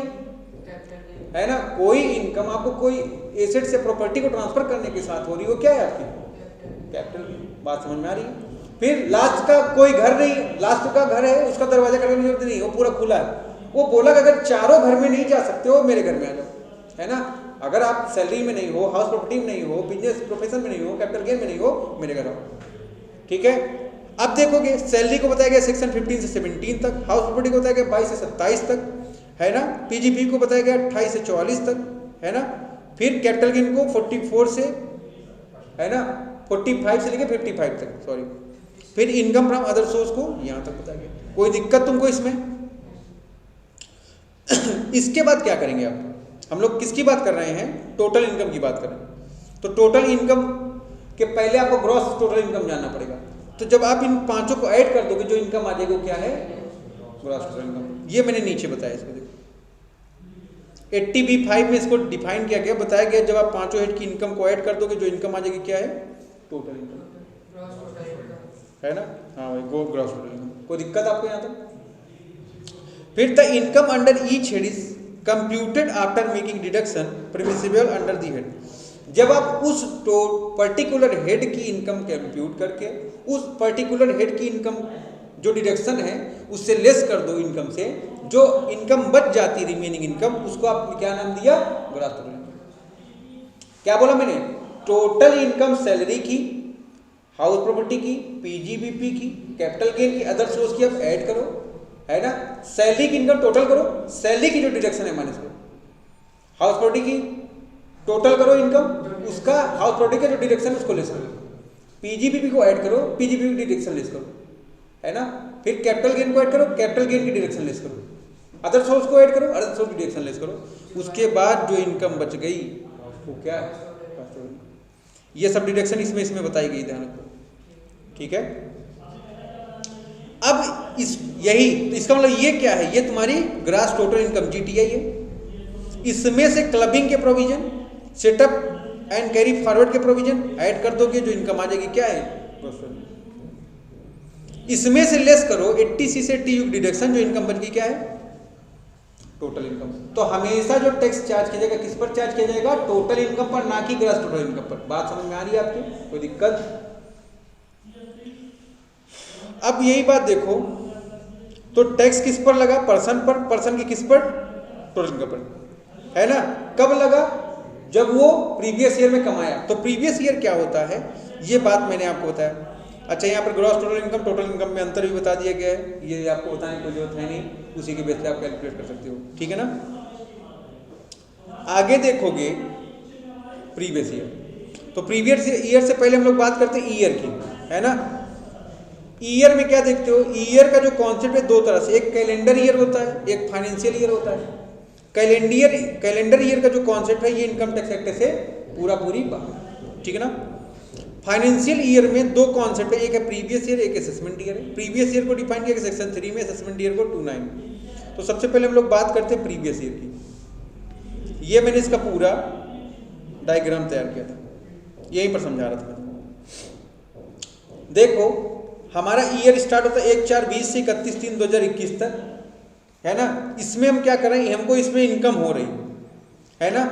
है ना। कोई इनकम आपको कोई एसेट से प्रॉपर्टी को ट्रांसफर करने के साथ हो रही है, वो क्या है? आपकी कैपिटल। बात समझ में आ रही है? फिर लास्ट का कोई घर नहीं, लास्ट का घर है, उसका दरवाजा करने की जरूरत नहीं, वो पूरा खुला है। वो बोला कि अगर चारों घर में नहीं जा सकते हो, मेरे घर में आ जाओ, है ना। अगर आप सैलरी में नहीं हो, हाउस प्रॉपर्टी में नहीं हो, बिजनेस प्रोफेशन में नहीं हो, कैपिटल गेन में नहीं हो, मेरे घर आओ, ठीक है। अब देखोगे सैलरी को बताया गया सेक्शन 15 से 17 तक, हाउस प्रॉपर्टी को बताया गया 22 से 27 तक, है ना। PGP को बताया गया 28 से 44 तक, है ना। फिर कैपिटल गेन को 44 से, है ना, 45 से लेके 55 तक, सॉरी। फिर इनकम फ्रॉम अदर सोर्स को यहां तक बताया गया। कोई दिक्कत तुमको इसमें? इसके बाद क्या करेंगे आप? हम लोग किसकी बात कर रहे हैं? टोटल इनकम की बात कर रहे हैं। तो टोटल इनकम के पहले आपको ग्रॉस टोटल इनकम जानना पड़ेगा। तो जब आप इन पांचों को ऐड कर दोगे, जो इनकम आ जाएगी वो क्या है? Gross total income. ये मैंने नीचे बताया, इसको देखो 80B5 में इसको डिफाइन किया गया, बताया गया जब आप पांचों हेड की इनकम को ऐड कर दोगे, जो इनकम आ जाएगी क्या है? टोटल इनकम, है ना। हाँ भाई, गो ग्रॉस टोटल इनकम। कोई दिक्कत आपको यहाँ तक? फिर the income under each head is computed after making deduction permissible under the head. जब आप उस पर्टिकुलर हेड की इनकम कंप्यूट करके उस पर्टिकुलर हेड की इनकम जो डिडक्शन है उससे लेस कर दो, इनकम से जो इनकम बच जाती रिमेनिंग इनकम, उसको आपने क्या नाम दिया? Gross total income. क्या बोला मैंने? टोटल इनकम सैलरी की, हाउस प्रॉपर्टी की, PGBP की, कैपिटल गेन की, अदर सोर्स की आप ऐड करो, है ना। सैलरी की इनकम टोटल करो, सैलरी की जो डिडक्शन है माइनस करो, हाउस प्रॉपर्टी की टोटल करो इनकम, उसका हाउस प्रॉपर्टी का जो डिडक्शन है उसको लेस करो, PGBP को ऐड करो, PGBP की डिडक्शन लेस करो, है ना। फिर कैपिटल गेन को ऐड करो, कैपिटल गेन की डिडक्शन लेस करो, अदर सोर्स को ऐड करो, अदर सोर्स की डिडक्शन लेस करो। उसके बाद जो इनकम बच गई वो क्या है? ये सब डिडक्शन इसमें बताई गई, ध्यान रखो, ठीक है। अब यही तो इसका मतलब ये क्या है? ये तुम्हारी ग्रॉस टोटल इनकम GTI है। इसमें से क्लबिंग के provision, setup and carry forward के प्रोविजन ऐड कर दोगे, जो इनकम आ जाएगी क्या है? Gross total. इसमें से लेस करो 80C से 80U डिडक्शन, जो इनकम बच गई क्या है? Total income. तो हमेशा जो टैक्स चार्ज किया जाएगा किस पर चार्ज किया जाएगा? टोटल इनकम पर, ना कि ग्रॉस टोटल इनकम पर। बात समझ में आ रही है आपकी? कोई दिक्कत? अब यही बात देखो, तो टैक्स किस पर लगा? पर्सन पर। पर्सन की किस पर? टोटल इनकम पर, है ना। कब लगा? जब वो प्रीवियस ईयर में कमाया। तो प्रीवियस ईयर क्या होता है, ये बात मैंने आपको बताया। अच्छा, यहाँ पर ग्रॉस टोटल इनकम में अंतर भी बता दिया गया है, ये आपको बताने की कोई जरूरत है नहीं, उसी के बेस पे आप कैलकुलेट कर सकते हो, ठीक है ना। आगे देखोगे प्रीवियस ईयर, तो प्रीवियस ईयर से पहले हम लोग बात करते हैं ईयर की, है ना। ईयर में क्या देखते हो, ईयर का जो कॉन्सेप्ट है दो तरह से, एक कैलेंडर ईयर होता है, एक फाइनेंशियल ईयर होता है। कैलेंडर ईयर का जो कॉन्सेप्ट है ये इनकम टैक्स एक्ट से पूरी बाहर, ठीक है ना। फाइनेंशियल ईयर में दो कॉन्सेप्ट है, एक है प्रीवियस ईयर, एक असेसमेंट ईयर है। प्रीवियस ईयर को डिफाइन किया सेक्शन 3 में, असेसमेंट ईयर को 29। तो सबसे पहले हम लोग बात करते हैं प्रीवियस ईयर की। ये मैंने इसका पूरा डायग्राम तैयार किया था, यहीं पर समझा रहा था। देखो हमारा ईयर स्टार्ट होता है 1/4/20 से 31/3/2021 तक, है ना। इसमें हम क्या कर रहे हैं, हमको इसमें इनकम हो रही है ना,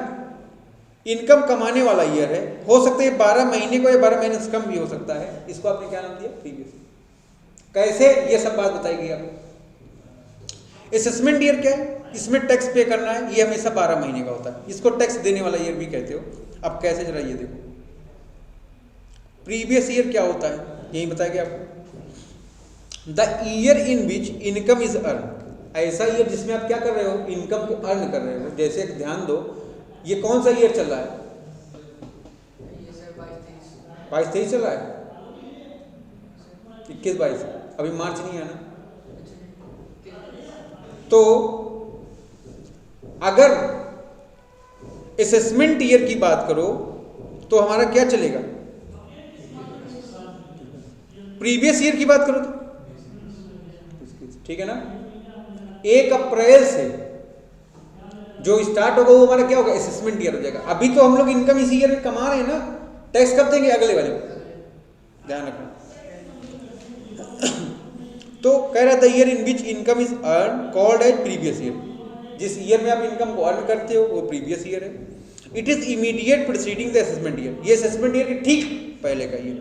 इनकम कमाने वाला ईयर है। हो सकता है 12 महीने को या 12 महीने से कम भी हो सकता है। इसको आपने क्या नाम दिया, प्रीवियस। कैसे, ये सब बात बताएगी आपको। असेसमेंट ईयर क्या है, इसमें टैक्स पे करना है, ये हमेशा 12 महीने का होता है, इसको टैक्स देने वाला ईयर भी कहते हो। अब कैसे, जरा ये देखो प्रीवियस ईयर क्या होता है, यही बताएंगे आपको। The year in which income is earn, ऐसा ईयर जिसमें आप क्या कर रहे हो, इनकम को अर्न कर रहे हो। जैसे ध्यान दो, ये कौन सा ईयर चल रहा है, 22-23 चल रहा है, 21-22, अभी मार्च नहीं है ना। तो अगर असेसमेंट ईयर की बात करो तो हमारा क्या चलेगा, प्रीवियस ईयर की बात करो तो, ठीक है ना। 1 अप्रैल से जो स्टार्ट होगा वो हमारा क्या होगा, असेसमेंट ईयर हो जाएगा। अभी तो हम लोग इनकम इसी ईयर में कमा रहे हैं ना, टैक्स कब देंगे, अगले वाले में, ध्यान रखना। तो कह रहा था year in which income is earn called as previous year, जिस ईयर में आप इनकम को अर्न करते हो वो प्रीवियस ईयर है। It is immediate preceding the assessment year, ये असेसमेंट ईयर के ठीक पहले का year.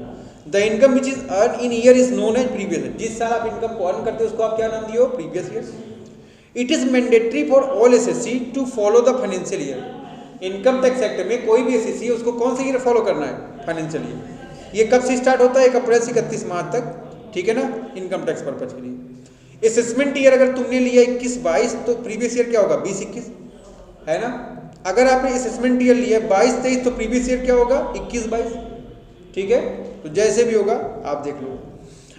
The income which is earn in year is known as previous year, जिस साल आप इनकम को अर्न करते हो उसको आप क्या नाम दियो, previous year. It is mandatory for all SSC to follow the financial year. Income tax act में कोई भी एसएससी है उसको कौन सा ईयर फॉलो करना है, फाइनेंशियल ईयर। ये कब से स्टार्ट होता है, 1 अप्रैल से 31 मार्च तक, ठीक है ना, इनकम टैक्स पर्पज के लिए। असेसमेंट ईयर अगर तुमने लिया 21-22 तो प्रीवियस ईयर क्या होगा, 20-21, है ना। अगर आपने असेसमेंट ईयर लिया 22-23 तो प्रीवियस ईयर क्या होगा, 21-22, ठीक है। तो जैसे भी होगा आप देख लो।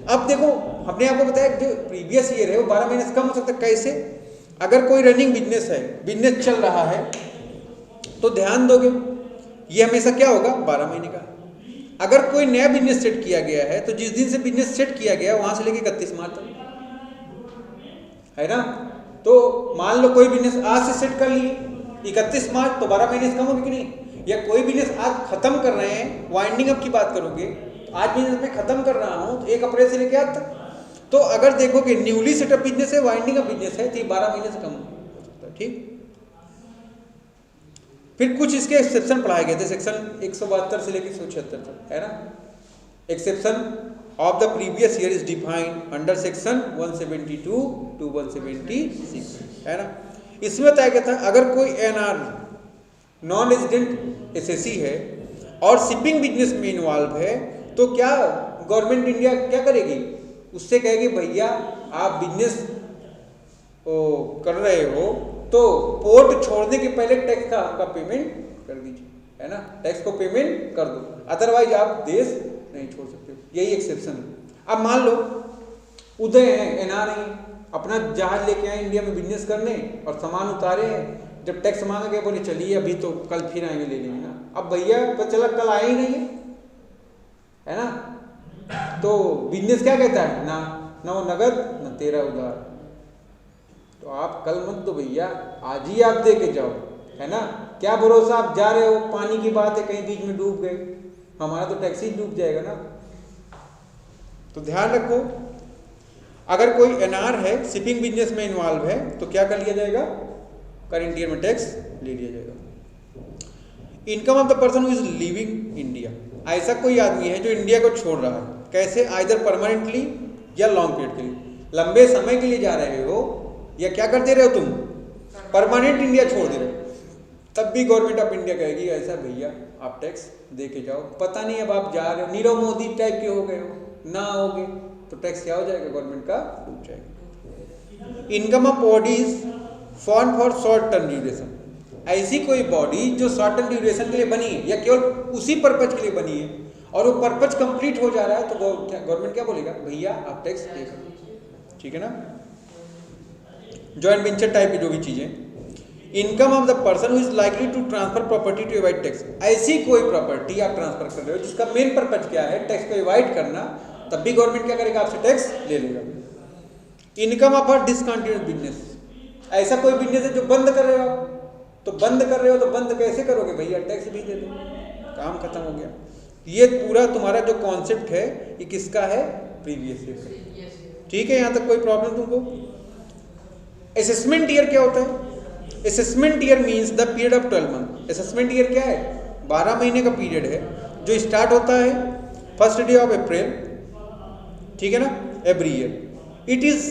अब देखो हमने आपको बताया जो प्रीवियस ईयर है वो 12 महीने से कम हो सकता है। कैसे, अगर कोई रनिंग बिजनेस है, बिजनेस चल रहा है, तो ध्यान दोगे ये हमेशा क्या होगा, 12 महीने का। अगर कोई नया बिजनेस सेट किया गया है तो जिस दिन से बिजनेस सेट किया गया वहां से लेके 31 मार्च तक, है ना। तो मान लो कोई बिजनेस आज से सेट कर लिए 31 मार्च, तो 12 महीने से कम होगी कि नहीं। या कोई बिजनेस आज खत्म कर रहे हैं, वाइंडिंग अप की बात करोगे, आज बिजनेस में खत्म कर रहा हूं तो 1 अप्रैल से लेके आज तक। तो अगर देखोगे न्यूली सेटअप बिजनेस है, वाइंडिंग अप बिजनेस है, तो 12 महीने से कम हो सकता है, ठीक। फिर कुछ इसके एक्सेप्शन पढ़ाए गए थे, सेक्शन 172 से लेकर 176 तक, है ना। Exception of the previous year is defined under section 172 to 176, है ना। इसमें बताया गया था अगर कोई एनआर नॉन रेजिडेंट एसएससी है और शिपिंग बिजनेस में इन्वॉल्व है तो क्या गवर्नमेंट इंडिया क्या करेगी, उससे कहेगी भैया आप बिजनेस कर रहे हो तो पोर्ट छोड़ने के पहले टैक्स का आपका पेमेंट कर दीजिए, है ना, टैक्स को पेमेंट कर दो, अदरवाइज आप देश नहीं छोड़ सकते। यही एक्सेप्शन है। अब मान लो उदय है, एनआर है, अपना जहाज लेके आए इंडिया में बिजनेस करने और सामान उतारे हैं, जब टैक्स मांगा गया बोले चलिए अभी तो कल फिर आएंगे ले लेंगे ना। अब भैया पता चला कल आया ही नहीं है ना। तो बिजनेस क्या कहता है, ना वो नगद न तेरा उधार। तो आप कल मत दो भैया, आज ही आप दे के जाओ, है ना। क्या भरोसा, आप जा रहे हो, पानी की बात है, कहीं बीच में डूब गए, हमारा तो टैक्सी डूब जाएगा ना। तो ध्यान रखो अगर कोई एनआर है, शिपिंग बिजनेस में इन्वॉल्व है, तो क्या कर लिया जाएगा, करंट ईयर में टैक्स ले लिया जाएगा। Income of the person who is living India, ऐसा कोई आदमी है जो इंडिया को छोड़ रहा है, कैसे, आइदर परमानेंटली या लॉन्ग पीरियड के लिए, लंबे समय के लिए जा रहे हो या क्या कर दे रहे हो तुम, परमानेंट इंडिया छोड़ दे रहे हो, तब भी गवर्नमेंट ऑफ इंडिया कहेगी ऐसा भैया आप टैक्स दे के जाओ। पता नहीं अब आप जा रहे हो, नीरव मोदी टाइप के हो गए हो, ना होगे तो टैक्स क्या हो जाएगा, गवर्नमेंट का डूब जाएगा। Income of bodies form for short term duration, ऐसी कोई बॉडी जो शॉर्ट टर्म ड्यूरेशन के लिए बनी है या केवल उसी पर्पज के लिए बनी है और वो पर्पज कंप्लीट हो जा रहा है, तो गवर्नमेंट क्या बोलेगा, भैया आप टैक्स पे करो, ठीक है ना। जॉइंट वेंचर टाइप की जो भी चीजें, income of the person who is likely to transfer property to avoid tax, ऐसी कोई प्रॉपर्टी आप ट्रांसफर कर रहे हो जिसका मेन पर्पज क्या है, टैक्स को एवॉइड करना, तब भी गवर्नमेंट क्या करेगा, आपसे टैक्स ले लेगा। Income of a discontinued business, ऐसा कोई बिजनेस है जो बंद कर रहे हो आप, तो बंद कर रहे हो तो बंद कैसे करोगे भैया, टैक्स भी दे दो, काम खत्म हो गया। ये पूरा तुम्हारा जो कॉन्सेप्ट है ये किसका है, प्रीवियस ईयर का, ठीक है। यहां तक कोई प्रॉब्लम तुमको। असेसमेंट ईयर क्या होता है, assessment year means the period of 12 month. Assessment year क्या है, 12 महीने का पीरियड है जो स्टार्ट होता है फर्स्ट डे ऑफ अप्रैल, ठीक है ना, every year. It is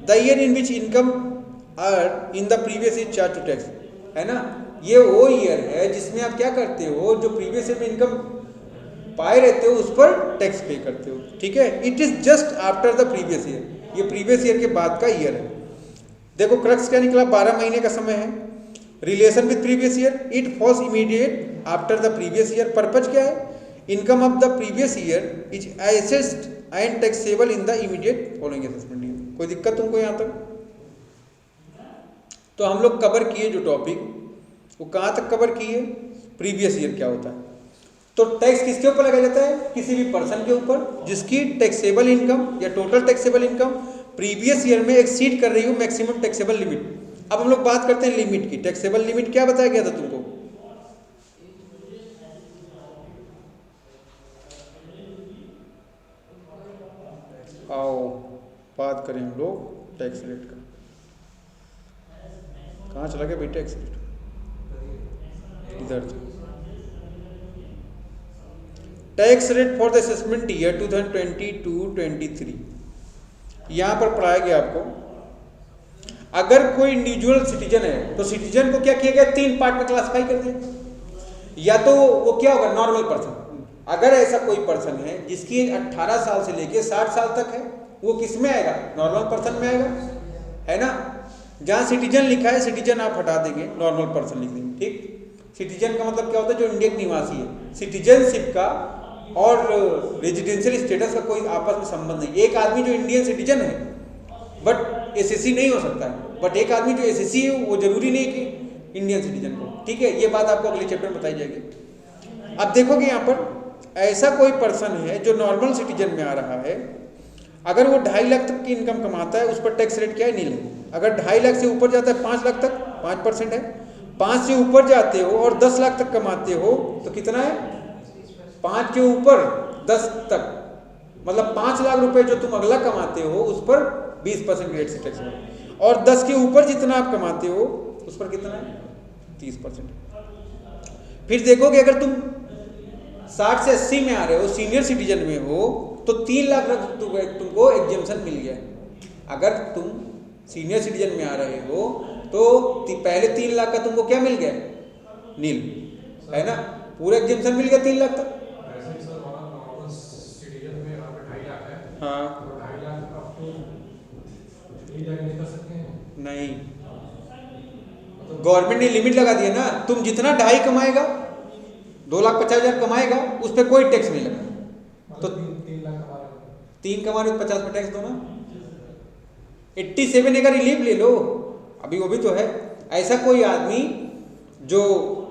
the year in which income earn in the previous year charge to tax, है ना। ये वो ईयर है जिसमें आप क्या करते हो, जो प्रीवियस ईयर में इनकम पाए रहते हो उस पर टैक्स पे करते हो, ठीक है। It is just after the previous year, ये प्रीवियस ईयर के बाद का ईयर है। देखो क्रक्स क्या निकला, 12 महीने का समय है। Relation with previous year, it falls immediate after the previous year. Purpose क्या है, income of the previous year is assessed and taxable in the immediate following assessment year. कोई दिक्कत तुमको यहाँ तक? तो हम लोग कवर किए जो टॉपिक, वो कहाँ तक कवर किए, प्रीवियस ईयर क्या होता है। तो टैक्स किसके ऊपर लगाया जाता है, किसी भी पर्सन के ऊपर जिसकी टैक्सेबल इनकम या total taxable income previous year में एक्सीड कर रही हो मैक्सिमम टैक्सेबल लिमिट। अब हम लोग बात करते हैं लिमिट की। टैक्सेबल लिमिट क्या बताया गया था तुमको, आओ बात करें हम लोग टैक्स रेट का। कहाँ चला गया भाई टैक्स रेट, इधर। Tax rate for the assessment year 2022-23 यहाँ पर पढ़ाया गया आपको। अगर कोई इंडिविजुअल सिटीजन है तो सिटीजन को क्या किया गया, 3 पार्ट में क्लासिफाई कर दिया। या तो वो क्या होगा, नॉर्मल पर्सन। अगर ऐसा कोई पर्सन है जिसकी एज 18 साल से लेके 60 साल तक है, वो किस में आएगा, नॉर्मल पर्सन में आएगा, है ना। जहाँ सिटीजन लिखा है, सिटीजन आप हटा देंगे, नॉर्मल पर्सन लिख देंगे, ठीक। सिटीजन का मतलब क्या होता है, जो इंडिया के निवासी है। सिटीजनशिप का और रेजिडेंशियल स्टेटस का कोई आपस में संबंध नहीं। एक आदमी जो इंडियन सिटीजन है बट एसएससी नहीं हो सकता है, बट एक आदमी जो एसएससी है वो जरूरी नहीं कि इंडियन सिटीजन को, ठीक है। ये बात आपको अगले चैप्टर में बताई जाएगी। अब देखोगे यहाँ पर ऐसा कोई पर्सन है जो नॉर्मल सिटीजन में आ रहा है, अगर वो 2.5 लाख तक की इनकम कमाता है, उस पर टैक्स रेट क्या है, नील है। अगर 2.5 लाख से ऊपर जाता है 5 लाख तक, 5% है। 5 से ऊपर जाते हो और 10 लाख तक कमाते हो तो कितना है, 5 के ऊपर 10 तक, मतलब 5 लाख रुपए जो तुम अगला कमाते हो उस पर 20% रेट से टैक्स है। और 10 के ऊपर जितना आप कमाते हो उस पर कितना है, 30%। फिर देखोगे अगर तुम 60 से 80 में आ रहे हो, सीनियर सिटीजन में हो, तो 3 लाख तुमको एग्जेम्पशन मिल गया। अगर तुम सीनियर सिटीजन में आ रहे हो तो पहले 3 लाख का तुमको क्या मिल गया, नील, है ना, पूरा एग्जेम्पशन मिल गया 3 लाख तक। हाँ नहीं, गवर्नमेंट ने लिमिट लगा दिया ना, तुम जितना 2.5 कमाएगा, 2,50,000 कमाएगा, उस पर कोई टैक्स नहीं लगा। तो 3 कमा रहे हो 50 पर टैक्स दो ना। 87A का रिलीफ ले लो, अभी वो भी तो है। ऐसा कोई आदमी जो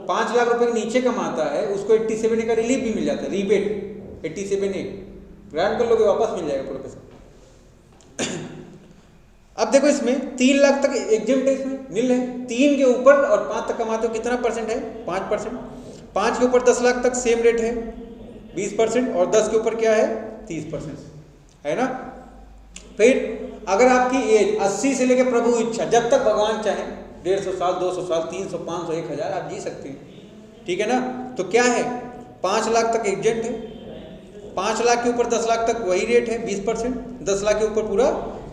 5 लाख रुपए के नीचे कमाता है उसको 87A का रिलीफ भी मिल जाता है, रिबेट। 87A ग्रांट कर लोगे, वापस मिल जाएगा पूरा पैसा। अब देखो इसमें 3 लाख तक एग्जेम्प्ट है, इसमें नील है। 3 के ऊपर और 5 तक कमाते हो कितना परसेंट है, 5%। 5 के ऊपर 10 लाख तक सेम रेट है 20%, और 10 के ऊपर क्या है 30%, है ना। फिर अगर आपकी एज 80 से लेकर प्रभु इच्छा, जब तक भगवान चाहे, 150 साल, 200 साल, 300, 500, 1000 आप जी सकते हैं, ठीक है ना। तो क्या है, 5 लाख तक एग्जेंट है, 5 लाख के ऊपर 10 लाख तक वही रेट है 20%, 10 लाख के ऊपर पूरा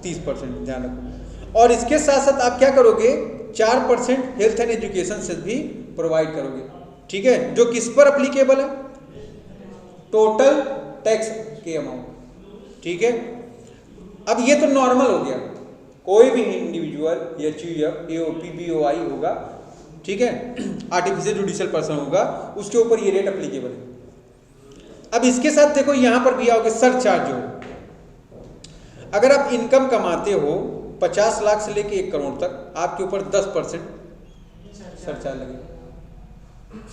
30%, ध्यान रखो। और इसके साथ साथ आप क्या करोगे, 4% हेल्थ एंड एजुकेशन से भी प्रोवाइड करोगे, ठीक है, जो किस पर अप्लीकेबल है, टोटल टैक्स के अमाउंट, ठीक है। अब ये तो नॉर्मल हो गया, कोई भी इंडिविजुअल एचयूएफ एओपी बीओआई होगा, ठीक है, आर्टिफिशियल जुडिशियल पर्सन होगा, उसके ऊपर ये रेट अप्लीकेबल है। अब इसके साथ देखो यहां पर दिया होगा सरचार्ज हो। अगर आप इनकम कमाते हो 50 लाख से लेके 1 करोड़ तक, आपके ऊपर 10% सरचार्ज लगेगा।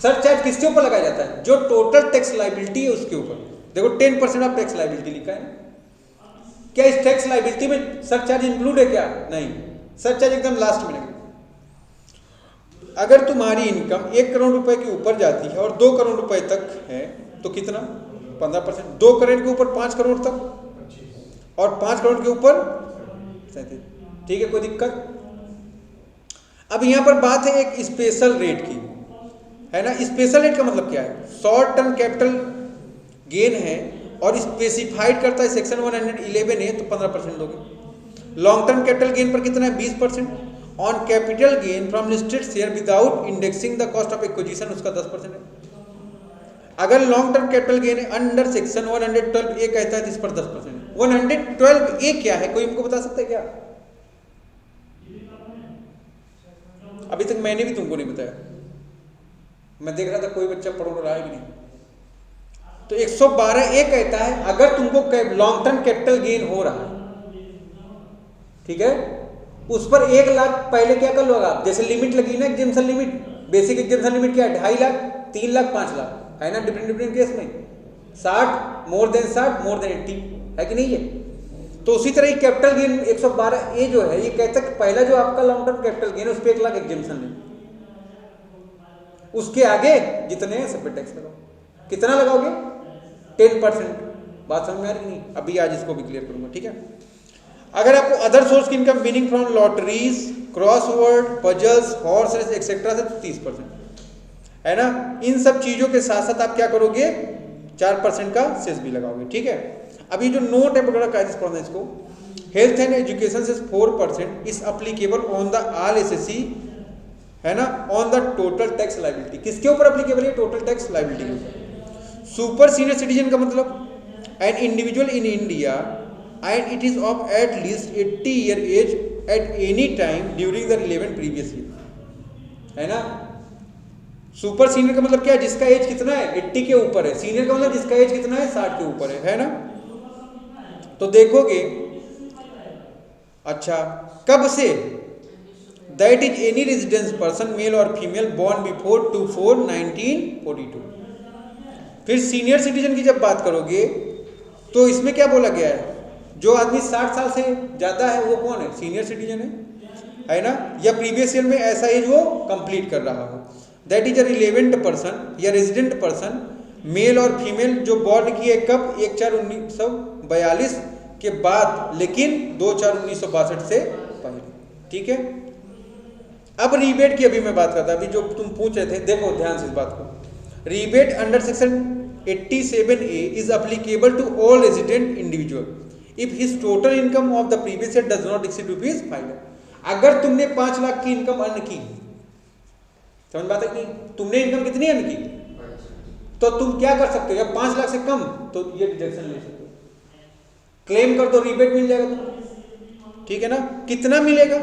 सरचार्ज किसके ऊपर लगाया जाता है? जो टोटल टैक्स लायबिलिटी है उसके ऊपर। देखो 10% ऑफ टैक्स लायबिलिटी लिखा है, क्या इस टैक्स लायबिलिटी में सरचार्ज इंक्लूड है क्या? नहीं, सरचार्ज एकदम लास्ट में लगेगा। अगर तुम्हारी इनकम 1 करोड़ रुपए के ऊपर जाती है और 2 करोड़ रुपए तक है तो कितना? 15%। 2 करोड़ के ऊपर 5 करोड़ तक और 5 करोड़ के ऊपर 37। ठीक है, कोई दिक्कत? अब यहां पर बात है एक स्पेशल रेट की, है ना। स्पेशल रेट का मतलब क्या है? शॉर्ट टर्म कैपिटल गेन है और स्पेसिफाइड करता है सेक्शन 111 है तो 15% दोगे। लॉन्ग टर्म कैपिटल गेन पर कितना है? 20%। On capital gain from listed share without indexing the cost of acquisition उसका 10% है। अगर लॉन्ग टर्म कैपिटल गेन है अंडर सेक्शन 112 ए कहता है तो इस पर 10% है। 112 ए क्या है, कोई हमको बता सकता है क्या? अभी तक मैंने भी तुमको नहीं बताया, मैं देख रहा था कोई बच्चा पढ़ रहा है कि नहीं। तो 112 ए कहता है अगर तुमको लॉन्ग टर्म कैपिटल गेन हो रहा है, ठीक है, उस पर 1 लाख पहले क्या कर लो आप, जैसे लिमिट लगी ना exemption limit, basic exemption limit क्या है? 2.5 लाख, 3 लाख, 5 लाख, है ना, डिफरेंट केस में 60, मोर देन 60, मोर देन 80, है कि नहीं है? तो उसी तरह कैपिटल गेन 112 ए जो है ये कहता है कि पहला जो आपका लॉन्ग टर्म कैपिटल गेन है उस पर 1 लाख एग्जेम्पशन है, उसके आगे जितने हैं सब पे टैक्स लगाओ। कितना लगाओगे? 10%। बात समझ में आ रही नहीं? अभी आज इसको भी क्लियर करूंगा, ठीक है। अगर आपको अदर सोर्स की income meaning from lotteries, crossword, puzzles, horse race etcetera से 30%, है ना। इन सब चीजों के साथ साथ आप क्या करोगे? 4% का सेस भी लगाओगे, ठीक है। अभी जो नोट है बड़ा कायदे पढ़ना इसको। हेल्थ एंड एजुकेशन से 4% is applicable on the all SSC, है ना, on the total tax liability. किसके ऊपर अप्लीकेबल है? टोटल टैक्स लायबिलिटी के ऊपर। सुपर सीनियर सिटीजन का मतलब an individual in India and it is of at least 80 year age at any time during the relevant previous year, है ना। सुपर सीनियर का मतलब क्या है? जिसका एज कितना है? 80 के ऊपर है। सीनियर का मतलब जिसका एज कितना है? 60 के ऊपर है ना। तो देखोगे, अच्छा, कब से? That is any residence person male और फीमेल बॉर्न बिफोर 24/1942। फिर सीनियर सिटीजन की जब बात करोगे तो इसमें क्या बोला गया है? जो आदमी 60 साल से ज्यादा है वो कौन है? सीनियर सिटीजन है ना, या प्रीवियस ईयर में ऐसा एज वो कंप्लीट कर रहा हो। That is a relevant person या रेजिडेंट पर्सन मेल और फीमेल जो बॉर्न की है कब? 1/4/1942 के बाद, लेकिन 2/4/1962 से पहले, ठीक है। अब रीबेट की अभी मैं बात करता, अभी जो तुम पूछ रहे थे, देखो ध्यान से इस बात को। Rebate under section 87A is applicable to all resident individual if his total income of the previous year does not exceed ₹5 lakh. अगर तुमने 5 लाख की इनकम अर्न की, समझ बात है कि नहीं? तुमने इनकम कितनी अर्न की तो तुम क्या कर सकते हो? या 5 लाख से कम तो ये डिडक्शन ले सकते हो, क्लेम कर दो, रीबेट मिल जाएगा तुमको, ठीक है ना। कितना मिलेगा?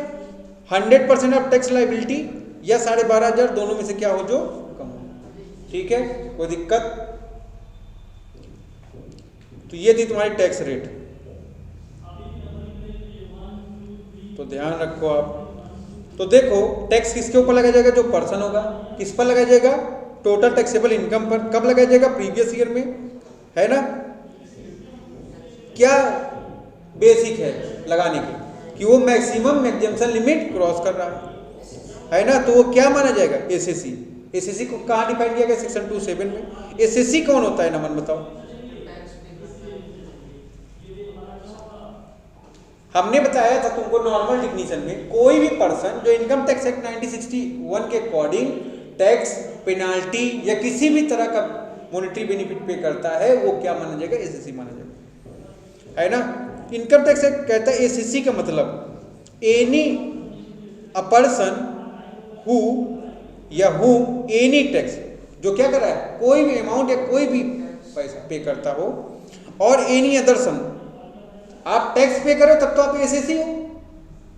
100% ऑफ टैक्स लायबिलिटी या 12,500, दोनों में से क्या हो जो कम हो, ठीक है, कोई दिक्कत? तो ये थी तुम्हारी टैक्स रेट, तो ध्यान रखो आप। तो देखो टैक्स किसके ऊपर लगाया जाएगा? जो पर्सन होगा। किस पर लगाया जाएगा? टोटल टैक्सेबल इनकम पर। कब लगाया जाएगा? प्रीवियस ईयर में, है ना। क्या बेसिक है लगाने के कि वो मैक्सिमम एग्जेम्पशन लिमिट क्रॉस कर रहा है ना, तो वो क्या माना जाएगा? एसएससी। एसएससी को कहाँ डिफाइन किया गया? सेक्शन 27 में। एसएससी कौन होता है नमन, बताओ? हमने बताया था तुमको नॉर्मल डिफिनीशन में, कोई भी पर्सन जो इनकम टैक्स एक्ट 1961 के अकॉर्डिंग टैक्स, पेनाल्टी या किसी भी तरह का मॉनेटरी बेनिफिट पे करता है वो क्या माना जाएगा? एसएससी माना जाएगा, है ना। इनकम टैक्स एक्ट कहता है एसएससी का मतलब एनी अ पर्सन हु या हुम एनी टैक्स, जो क्या कर रहा है? कोई भी अमाउंट या कोई भी पैसा पे करता हो, और एनी अदर सम आप टैक्स पे करो तब तो आप एसएससी हो,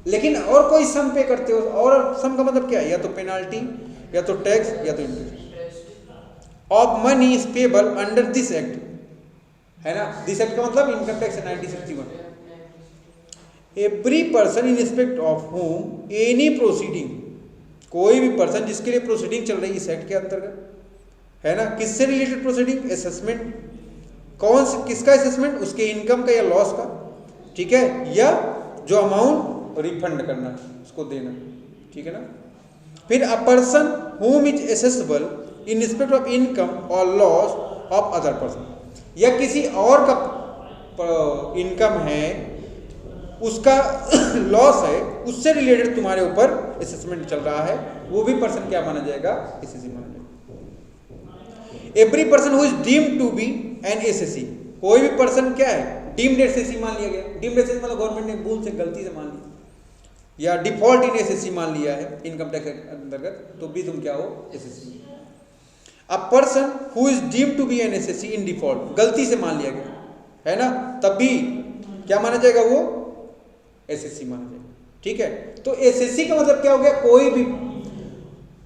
लेकिन और कोई सम पे करते हो, और सम का मतलब क्या है, या तो पेनाल्टी या तो टैक्स या तो interest of money is payable under this act, है ना। दिस एक्ट का मतलब income tax 1961। Every person in respect of home any proceeding, कोई भी पर्सन जिसके लिए प्रोसीडिंग चल रही है इस एक्ट के अंतर्गत, है ना। किससे रिलेटेड प्रोसीडिंग, असेसमेंट, कौन से किसका असेसमेंट, उसके इनकम का या लॉस का, ठीक है, या जो अमाउंट रिफंड करना उसको देना, ठीक है ना। फिर a person home is accessible in respect of income और लॉस ऑफ अदर पर्सन, या किसी और का इनकम है, उसका लॉस है, उससे रिलेटेड तुम्हारे ऊपर असेसमेंट चल रहा है, वो भी पर्सन क्या माना जाएगा, एसएससी माना जाएगा। Every person who is deemed to be an SSC, कोई भी पर्सन क्या है, डीम्ड एसएससी मान लिया गया। डीम्ड एसएससी मतलब गवर्नमेंट ने भूल से गलती से मान लिया, या डिफॉल्ट इन एसएससी मान लिया है इनकम टैक्स के अंतर्गत, तो भी तुम क्या हो, SSC. A person who is deemed to be an SSC in default, गलती से मान लिया गया, है ना, तब भी क्या माना जाएगा, वो एसएससी माना जाएगा, ठीक है। तो एसएससी का मतलब क्या हो गया, कोई भी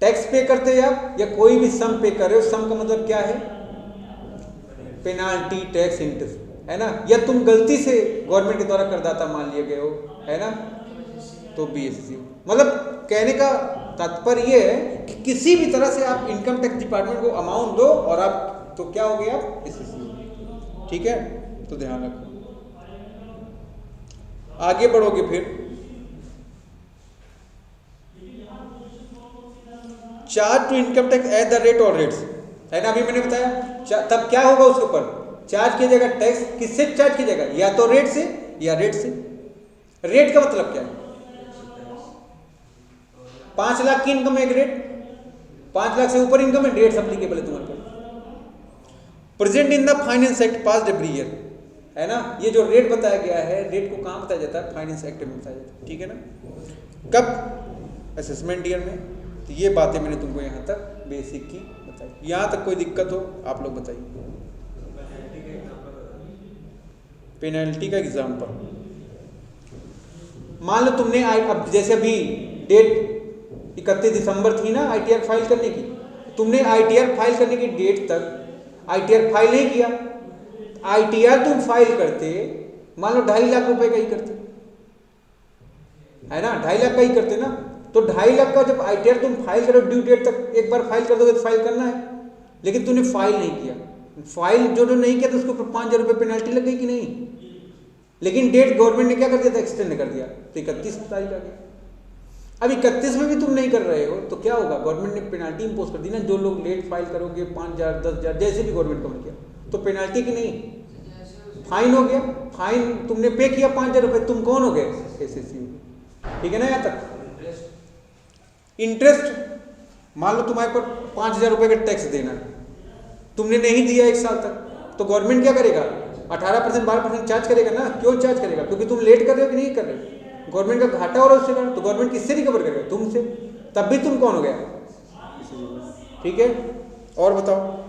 टैक्स पे करते हैं आप, या कोई भी सम पे कर रहे हो, सम का मतलब क्या है, पेनाल्टी, टैक्स, इंटरेस्ट, है ना, या तुम गलती से गवर्नमेंट के द्वारा करदाता मान लिए गए हो, है ना, तो भी एसएससी। मतलब कहने का तात्पर्य ये है कि किसी भी तरह से आप इनकम टैक्स डिपार्टमेंट को अमाउंट दो और आप तो क्या हो गए, आप एसएससी, ठीक है। तो ध्यान रखो, आगे बढ़ोगे फिर charge to income tax at the rate और रेट्स, है ना, अभी मैंने बताया। तब क्या होगा, उसके ऊपर चार्ज किया जाएगा टैक्स, किससे चार्ज किया जाएगा, या तो रेट से या रेट से। रेट का मतलब क्या है, 5 लाख की इनकम है एक रेट, 5 लाख से ऊपर इनकम है, रेट एप्लीकेबल है तुम्हारे पर। Present in the finance act passed every year, है ना। ये जो रेट बताया गया है, रेट को कहां बताया जाता है, फाइनेंस एक्ट में बताया जाता है, ठीक है ना। कब, असेसमेंट ईयर में। तो ये बातें मैंने तुमको यहाँ तक बेसिक की बताई, यहाँ तक कोई दिक्कत हो आप लोग बताइए। पेनल्टी का एग्जाम्पल, मान लो तुमने अब जैसे अभी डेट 31 दिसंबर थी ना आईटीआर फाइल करने की, तुमने आईटीआर फाइल करने की डेट तक आईटीआर फाइल नहीं किया। आईटीआर तुम फाइल करते, मान लो 2.5 लाख रुपए का ही करते, है ना, 2.5 लाख का ही करते ना। तो 2.5 लाख का जब आईटीआर तुम फाइल करो, ड्यू डेट तक एक बार फाइल कर दोगे तो फाइल करना है, लेकिन तूने फाइल नहीं किया। फाइल जो नहीं किया तो उसके ऊपर 5,000 रुपये पेनल्टी लग गई कि नहीं। लेकिन डेट गवर्नमेंट ने क्या कर दिया था, एक्सटेंड कर दिया, तो 31 तारीख आ गई। अब 31 में भी तुम नहीं कर रहे हो तो क्या होगा, गवर्नमेंट ने पेनल्टी इंपोज कर दी ना। जो लोग लेट फाइल करोगे 5,000 10,000 जैसे भी गवर्नमेंट कवर किया तो पेनल्टी की नहीं, फाइन हो गया। फाइन तुमने पे किया 5,000 रुपये, तुम कौन हो गए, एसएससी, ठीक है ना। यहाँ तक इंटरेस्ट, मान लो तुम्हारे पर 5,000 रुपये का टैक्स देना है, तुमने नहीं दिया 1 साल तक, तो गवर्नमेंट क्या करेगा, 18% 12% चार्ज करेगा ना। क्यों चार्ज करेगा, क्योंकि तुम लेट कर रहे हो कि नहीं कर रहे हो। गवर्नमेंट का घाटा हो रहा है उससे, तो गवर्नमेंट किससे रिकवर करेगा, तुमसे। तब भी तुम कौन हो गया, ठीक है। और बताओ।